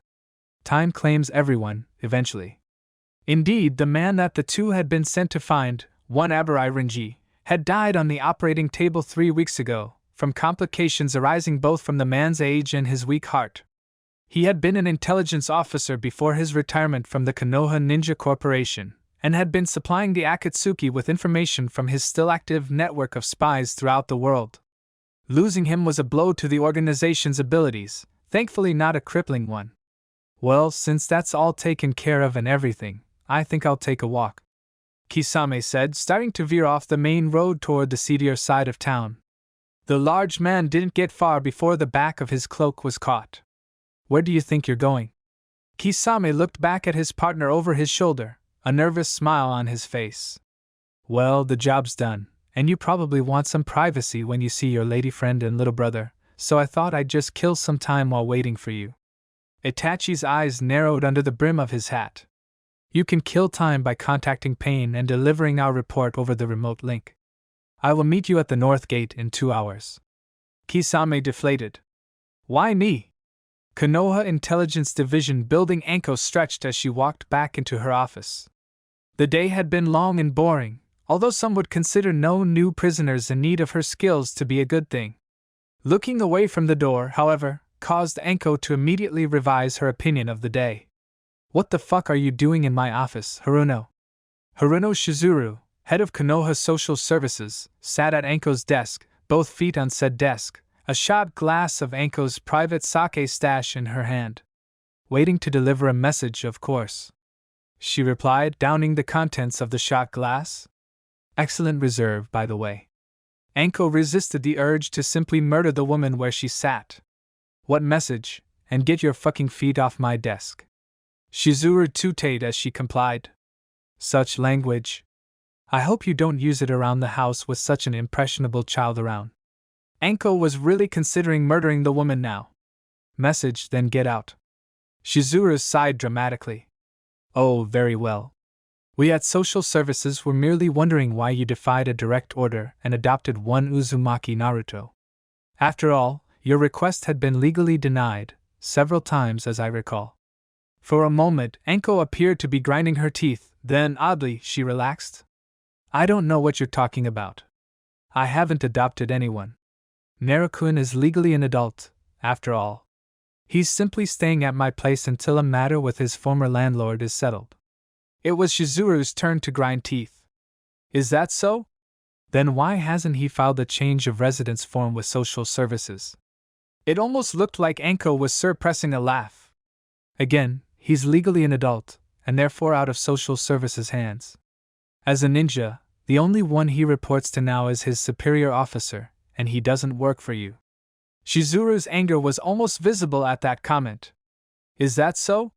Speaker 2: Time claims everyone, eventually. Indeed, the man that the two had been sent to find, one Abarai Renji, had died on the operating table 3 weeks ago, from complications arising both from the man's age and his weak heart. He had been an intelligence officer before his retirement from the Konoha Ninja Corporation, and had been supplying the Akatsuki with information from his still active network of spies throughout the world. Losing him was a blow to the organization's abilities, thankfully not a crippling one. Well, since that's all taken care of and everything, I think I'll take a walk, Kisame said, starting to veer off the main road toward the seedier side of town. The large man didn't get far before the back of his cloak was caught. Where do you think you're going? Kisame looked back at his partner over his shoulder, a nervous smile on his face. Well, the job's done, and you probably want some privacy when you see your lady friend and little brother, so I thought I'd just kill some time while waiting for you. Itachi's eyes narrowed under the brim of his hat. You can kill time by contacting Pain and delivering our report over the remote link. I will meet you at the North Gate in 2 hours. Kisame deflated. Why me? Konoha Intelligence Division Building Anko stretched as she walked back into her office. The day had been long and boring, although some would consider no new prisoners in need of her skills to be a good thing. Looking away from the door, however, caused Anko to immediately revise her opinion of the day. What the fuck are you doing in my office, Haruno? Haruno Shizuru, head of Konoha Social Services, sat at Anko's desk, both feet on said desk, a shot glass of Anko's private sake stash in her hand. Waiting to deliver a message, of course, she replied, downing the contents of the shot glass. Excellent reserve, by the way. Anko resisted the urge to simply murder the woman where she sat. What message? And get your fucking feet off my desk. Shizuru tooted as she complied. Such language. I hope you don't use it around the house with such an impressionable child around. Anko was really considering murdering the woman now. Message, then get out. Shizuru sighed dramatically. Oh, very well. We at Social Services were merely wondering why you defied a direct order and adopted one Uzumaki Naruto. After all, your request had been legally denied, several times as I recall. For a moment, Anko appeared to be grinding her teeth, then, oddly, she relaxed. I don't know what you're talking about. I haven't adopted anyone. Naruto is legally an adult, after all. He's simply staying at my place until a matter with his former landlord is settled. It was Shizuru's turn to grind teeth. Is that so? Then why hasn't he filed a change of residence form with Social Services? It almost looked like Anko was suppressing a laugh. Again, he's legally an adult, and therefore out of Social Services' hands. As a ninja, the only one he reports to now is his superior officer, and he doesn't work for you. Shizuru's anger was almost visible at that comment. Is that so?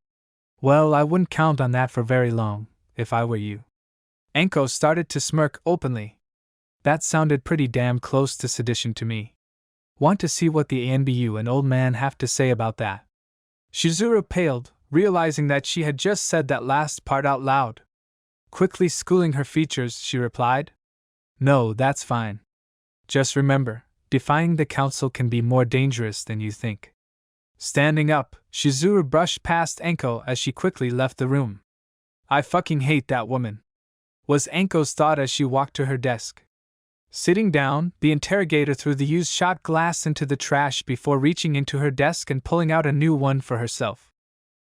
Speaker 2: Well, I wouldn't count on that for very long, if I were you. Anko started to smirk openly. That sounded pretty damn close to sedition to me. Want to see what the ANBU and old man have to say about that? Shizuru paled, realizing that she had just said that last part out loud. Quickly schooling her features, she replied, No, that's fine. Just remember, defying the council can be more dangerous than you think. Standing up, Shizuru brushed past Anko as she quickly left the room. I fucking hate that woman, was Anko's thought as she walked to her desk. Sitting down, the interrogator threw the used shot glass into the trash before reaching into her desk and pulling out a new one for herself.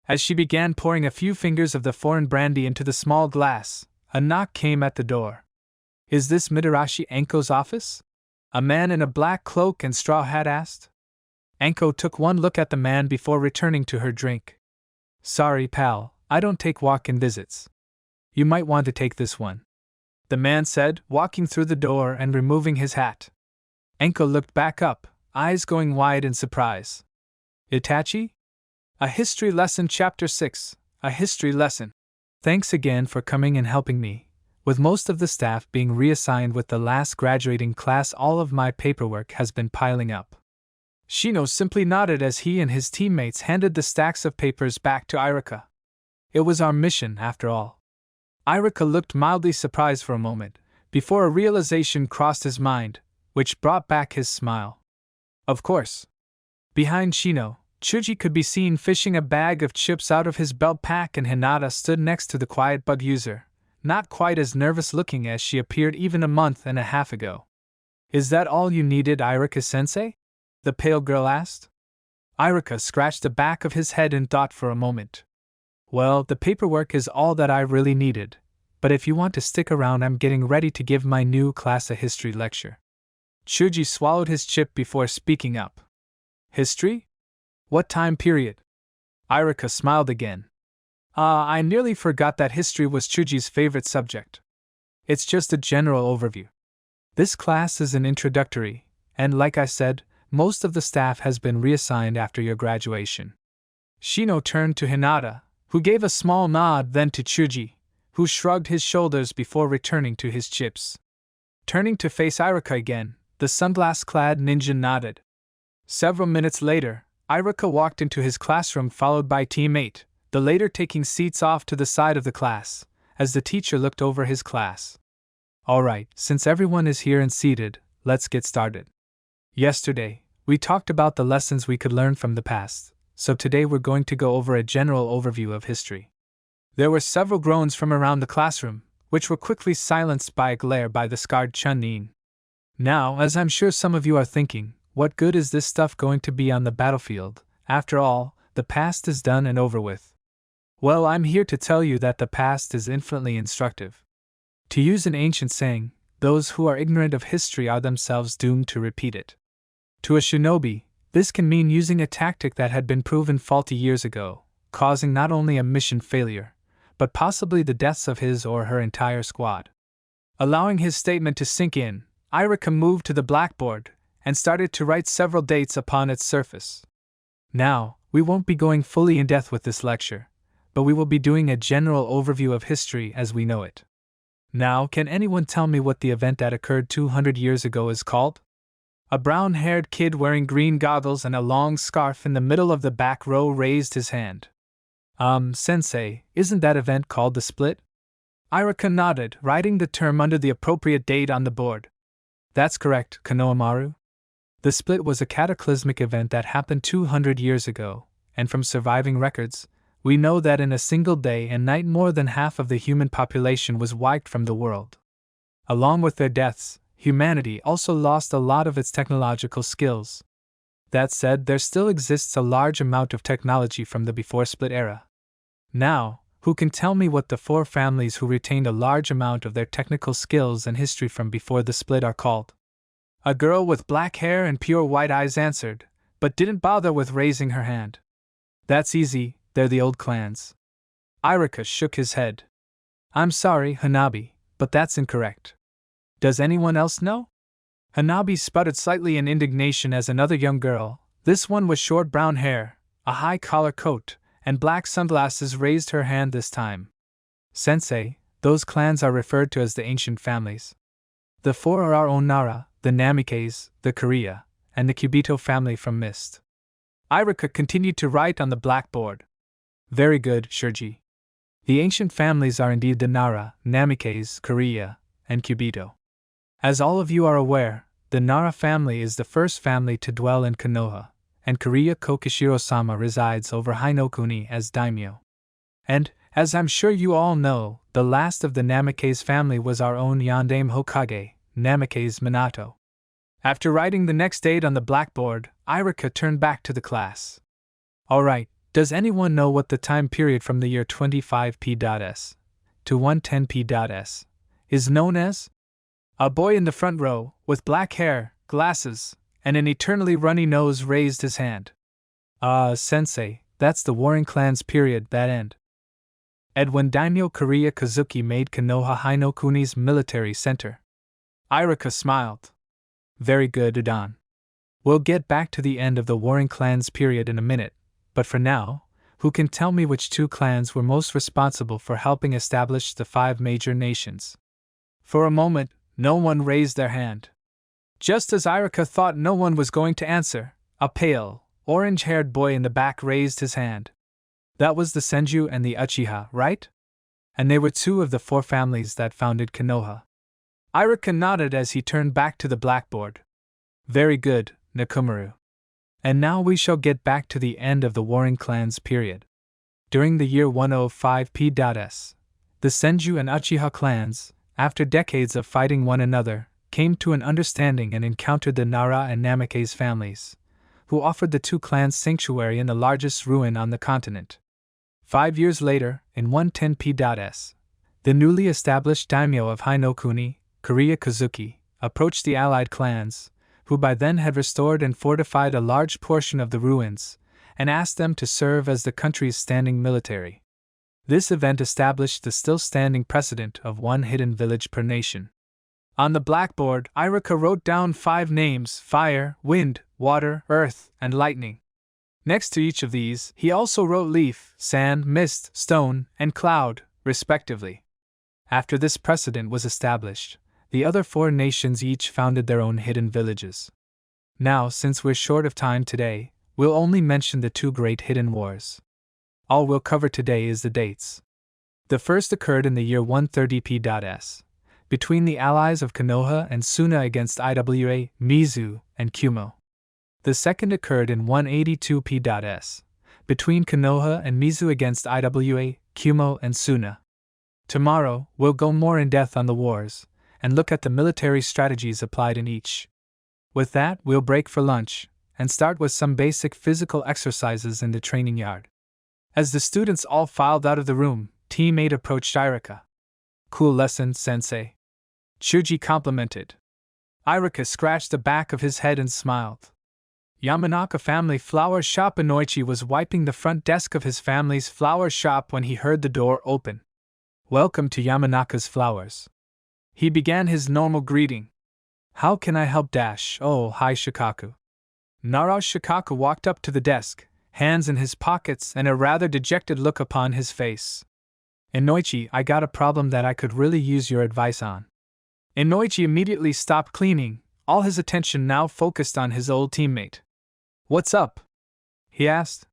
Speaker 2: As she began pouring a few fingers of the foreign brandy into the small glass, a knock came at the door. "Is this Mitarashi Anko's office?" a man in a black cloak and straw hat asked. Anko took one look at the man before returning to her drink. "Sorry, pal, I don't take walk-in visits. You might want to take this one," the man said, walking through the door and removing his hat. Anko looked back up, eyes going wide in surprise. "Itachi? A History Lesson Chapter 6, A History Lesson. Thanks again for coming and helping me. With most of the staff being reassigned with the last graduating class, all of my paperwork has been piling up." Shino simply nodded as he and his teammates handed the stacks of papers back to Irika. It was our mission, after all. Irika looked mildly surprised for a moment, before a realization crossed his mind, which brought back his smile. Of course. Behind Shino, Chuji could be seen fishing a bag of chips out of his belt pack, and Hinata stood next to the quiet bug user, not quite as nervous-looking as she appeared even a month and a half ago. "Is that all you needed, Irika-sensei?" the pale girl asked. Irika scratched the back of his head in thought for a moment. "Well, the paperwork is all that I really needed, but if you want to stick around, I'm getting ready to give my new class a history lecture." Chuji swallowed his chip before speaking up. "History? What time period?" Irika smiled again. I nearly forgot that history was Chuji's favorite subject. It's just a general overview. This class is an introductory, and like I said, most of the staff has been reassigned after your graduation." Shino turned to Hinata, who gave a small nod, then to Chuji, who shrugged his shoulders before returning to his chips. Turning to face Irika again, the sunglass-clad ninja nodded. Several minutes later, Irika walked into his classroom followed by Team 8, the later taking seats off to the side of the class, as the teacher looked over his class. "Alright, since everyone is here and seated, let's get started. Yesterday, we talked about the lessons we could learn from the past, so today we're going to go over a general overview of history." There were several groans from around the classroom, which were quickly silenced by a glare by the scarred Chun-Nin. Now, as I'm sure some of you are thinking, what good is this stuff going to be on the battlefield? After all, the past is done and over with. Well, I'm here to tell you that the past is infinitely instructive. To use an ancient saying, those who are ignorant of history are themselves doomed to repeat it. To a shinobi, this can mean using a tactic that had been proven faulty years ago, causing not only a mission failure, but possibly the deaths of his or her entire squad. Allowing his statement to sink in, Irika moved to the blackboard and started to write several dates upon its surface. Now, we won't be going fully in depth with this lecture, but we will be doing a general overview of history as we know it. Now, can anyone tell me what the event that occurred 200 years ago is called? A brown-haired kid wearing green goggles and a long scarf in the middle of the back row raised his hand. Sensei, isn't that event called the Split?" Irika nodded, writing the term under the appropriate date on the board. "That's correct, Konohamaru. The Split was a cataclysmic event that happened 200 years ago, and from surviving records, we know that in a single day and night more than half of the human population was wiped from the world. Along with their deaths, humanity also lost a lot of its technological skills. That said, there still exists a large amount of technology from the before-Split era. Now, who can tell me what the 4 families who retained a large amount of their technical skills and history from before the Split are called?" A girl with black hair and pure white eyes answered, but didn't bother with raising her hand. "That's easy, they're the old clans." Irika shook his head. "I'm sorry, Hanabi, but that's incorrect. Does anyone else know?" Hanabi sputtered slightly in indignation as another young girl, this one with short brown hair, a high collar coat, and black sunglasses raised her hand this time. "Sensei, those clans are referred to as the ancient families. The 4 are our own Nara, the Namikes, the Korea, and the Kibito family from Mist." Irika continued to write on the blackboard. "Very good, Shurji. The ancient families are indeed the Nara, Namikes, Korea, and Kibito. As all of you are aware, the Nara family is the first family to dwell in Konoha, and Korea Kokishiro-sama resides over Hinokuni as daimyo. And, as I'm sure you all know, the last of the Namikaze family was our own Yondaime Hokage, Namikaze Minato." After writing the next date on the blackboard, Irika turned back to the class. "Alright, Does anyone know what the time period from the year 25p.s to 110p.s is known as? A boy in the front row, with black hair, glasses, and an eternally runny nose raised his hand. Sensei, that's the Warring Clans period, that end. When Daimyo Kariya Kazuki made Konoha Hinokuni's military center. Irika smiled. Very good, Udan. We'll get back to the end of the Warring Clans period in a minute, but for now, who can tell me which two clans were most responsible for helping establish the 5 major nations? For a moment, no one raised their hand. Just as Irika thought no one was going to answer, a pale, orange-haired boy in the back raised his hand. That was the Senju and the Uchiha, right? And they were 2 of the 4 families that founded Konoha. Irika nodded as he turned back to the blackboard. Very good, Nakumaru. And now we shall get back to the end of the Warring Clans period. During the year 105p.s, the Senju and Uchiha clans, after decades of fighting one another, came to an understanding and encountered the Nara and Namikaze families, who offered the 2 clans sanctuary in the largest ruin on the continent. 5 years later, in 110p.s, the newly established daimyo of Hinokuni, Kariya Kazuki, approached the allied clans, who by then had restored and fortified a large portion of the ruins, and asked them to serve as the country's standing military. This event established the still-standing precedent of 1 hidden village per nation. On the blackboard, Irika wrote down 5 names: fire, wind, water, earth, and lightning. Next to each of these, he also wrote leaf, sand, mist, stone, and cloud, respectively. After this precedent was established, the other 4 nations each founded their own hidden villages. Now, since we're short of time today, we'll only mention the 2 great hidden wars. All we'll cover today is the dates. The first occurred in the year 130p.s, between the allies of Konoha and Suna against Iwa, Mizu, and Kumo. The second occurred in 182p.s, between Konoha and Mizu against Iwa, Kumo, and Suna. Tomorrow, we'll go more in depth on the wars, and look at the military strategies applied in each. With that, we'll break for lunch, and start with some basic physical exercises in the training yard. As the students all filed out of the room, Team 8 approached Irika. Cool lesson, sensei. Chuji complimented. Irika scratched the back of his head and smiled. Yamanaka family flower shop Inoichi was wiping the front desk of his family's flower shop when he heard the door open. Welcome to Yamanaka's Flowers. He began his normal greeting. How can I help dash? Oh, hi Shikaku. Nara Shikaku walked up to the desk, hands in his pockets and a rather dejected look upon his face. Inoichi, I got a problem that I could really use your advice on. Inoichi immediately stopped cleaning, all his attention now focused on his old teammate. What's up? He asked.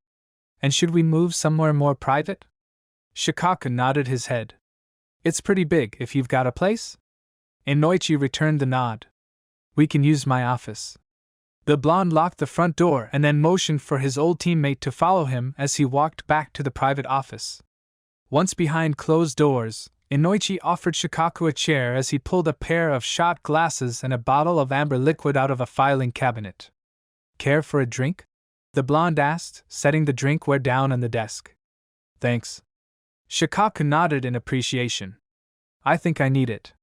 Speaker 2: And should we move somewhere more private? Shikaku nodded his head. It's pretty big if you've got a place. Inoichi returned the nod. We can use my office. The blonde locked the front door and then motioned for his old teammate to follow him as he walked back to the private office. Once behind closed doors, Inoichi offered Shikaku a chair as he pulled a pair of shot glasses and a bottle of amber liquid out of a filing cabinet. Care for a drink? The blonde asked, setting the drinkware down on the desk. Thanks. Shikaku nodded in appreciation. I think I need it.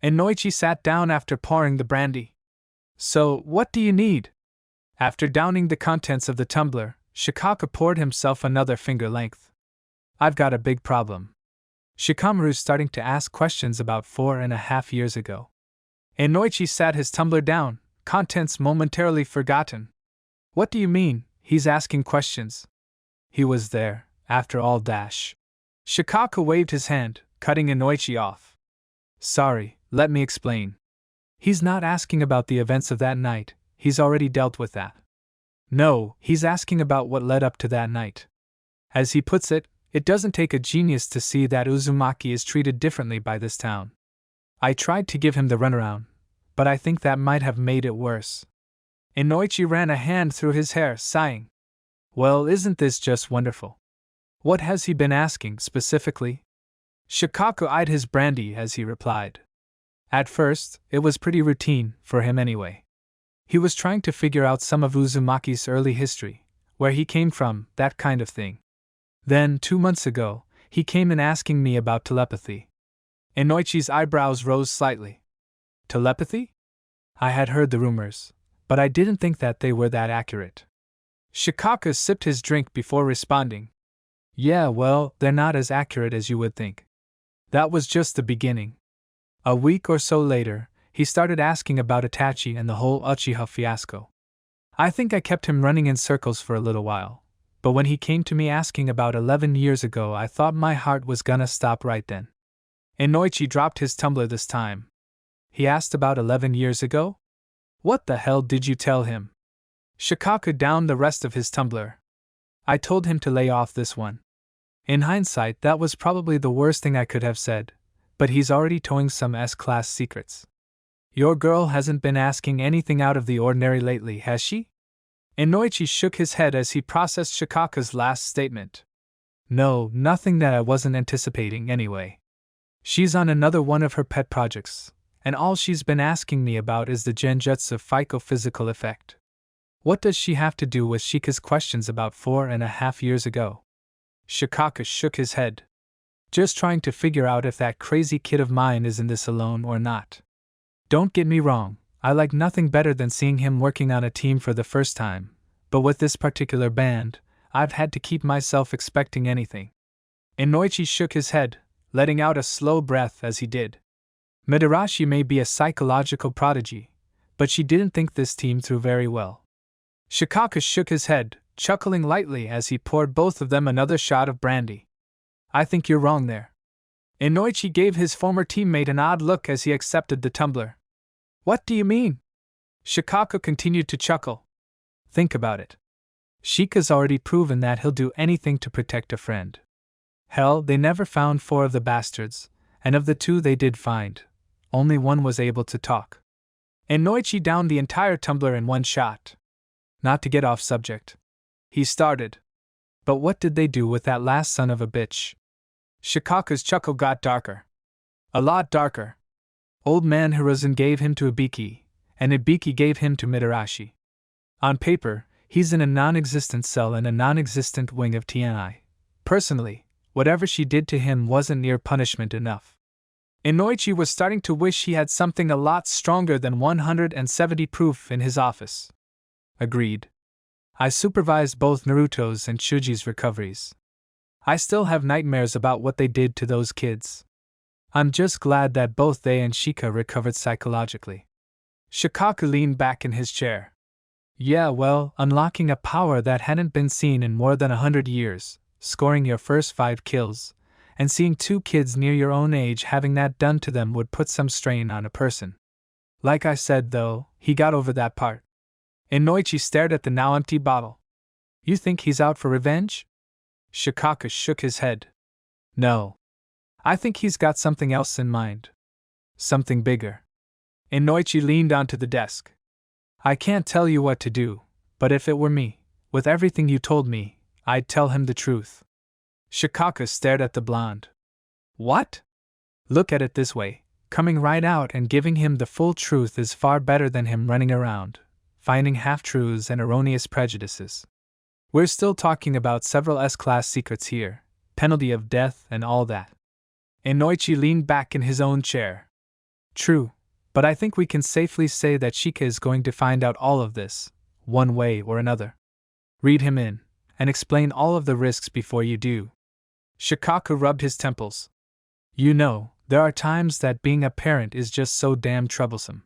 Speaker 2: Inoichi sat down after pouring the brandy. So, what do you need? After downing the contents of the tumbler, Shikaku poured himself another finger length. I've got a big problem. Shikamaru's starting to ask questions about 4.5 years ago. Inoichi sat his tumbler down, contents momentarily forgotten. What do you mean, he's asking questions? He was there, after all. Shikaku waved his hand, cutting Inoichi off. Sorry, let me explain. He's not asking about the events of that night, he's already dealt with that. No, he's asking about what led up to that night. As he puts it, it doesn't take a genius to see that Uzumaki is treated differently by this town. I tried to give him the runaround, but I think that might have made it worse. Inoichi ran a hand through his hair, sighing. Well, isn't this just wonderful? What has he been asking, specifically? Shikaku eyed his brandy as he replied. At first, it was pretty routine, for him anyway. He was trying to figure out some of Uzumaki's early history, where he came from, that kind of thing. Then, 2 months ago, he came in asking me about telepathy. Inoichi's eyebrows rose slightly. Telepathy? I had heard the rumors, but I didn't think that they were that accurate. Shikaka sipped his drink before responding. Yeah, well, they're not as accurate as you would think. That was just the beginning. A week or so later, he started asking about Itachi and the whole Uchiha fiasco. I think I kept him running in circles for a little while, but when he came to me asking about 11 years ago, I thought my heart was gonna stop right then. Inoichi dropped his tumbler this time. He asked about 11 years ago? What the hell did you tell him? Shikaka downed the rest of his tumbler. I told him to lay off this one. In hindsight, that was probably the worst thing I could have said, but he's already towing some S-class secrets. Your girl hasn't been asking anything out of the ordinary lately, has she? Inoichi shook his head as he processed Shikaka's last statement. No, nothing that I wasn't anticipating anyway. She's on another one of her pet projects, and all she's been asking me about is the genjutsu psychophysical effect. What does she have to do with Shika's questions about 4.5 years ago? Shikaka shook his head. Just trying to figure out if that crazy kid of mine is in this alone or not. Don't get me wrong, I like nothing better than seeing him working on a team for the first time, but with this particular band, I've had to keep myself expecting anything. Inoichi shook his head, letting out a slow breath as he did. Midarashi may be a psychological prodigy, but she didn't think this team through very well. Shikaka shook his head, chuckling lightly as he poured both of them another shot of brandy. I think you're wrong there. Inoichi gave his former teammate an odd look as he accepted the tumbler. What do you mean? Shikaka continued to chuckle. Think about it. Shika's already proven that he'll do anything to protect a friend. Hell, they never found 4 of the bastards, and of the 2 they did find, only one was able to talk. Inoichi downed the entire tumbler in one shot. Not to get off subject, he started. But what did they do with that last son of a bitch? Shikaka's chuckle got darker. A lot darker. Old man Hiruzen gave him to Ibiki, and Ibiki gave him to Midarashi. On paper, he's in a non-existent cell in a non-existent wing of TNI. Personally, whatever she did to him wasn't near punishment enough. Inoichi was starting to wish he had something a lot stronger than 170 proof in his office. Agreed. I supervised both Naruto's and Shuji's recoveries. I still have nightmares about what they did to those kids. I'm just glad that both they and Shika recovered psychologically. Shikaka leaned back in his chair. Yeah, well, unlocking a power that hadn't been seen in more than 100 years, scoring your first 5 kills, and seeing 2 kids near your own age having that done to them would put some strain on a person. Like I said though, he got over that part. Inoichi stared at the now empty bottle. You think he's out for revenge? Shikaka shook his head. No. I think he's got something else in mind. Something bigger. Inoichi leaned onto the desk. I can't tell you what to do, but if it were me, with everything you told me, I'd tell him the truth. Shikaka stared at the blonde. What? Look at it this way, coming right out and giving him the full truth is far better than him running around, finding half-truths and erroneous prejudices. We're still talking about several S-class secrets here, penalty of death and all that. Inoichi leaned back in his own chair. True, but I think we can safely say that Shika is going to find out all of this, one way or another. Read him in, and explain all of the risks before you do. Shikaka rubbed his temples. You know, there are times that being a parent is just so damn troublesome.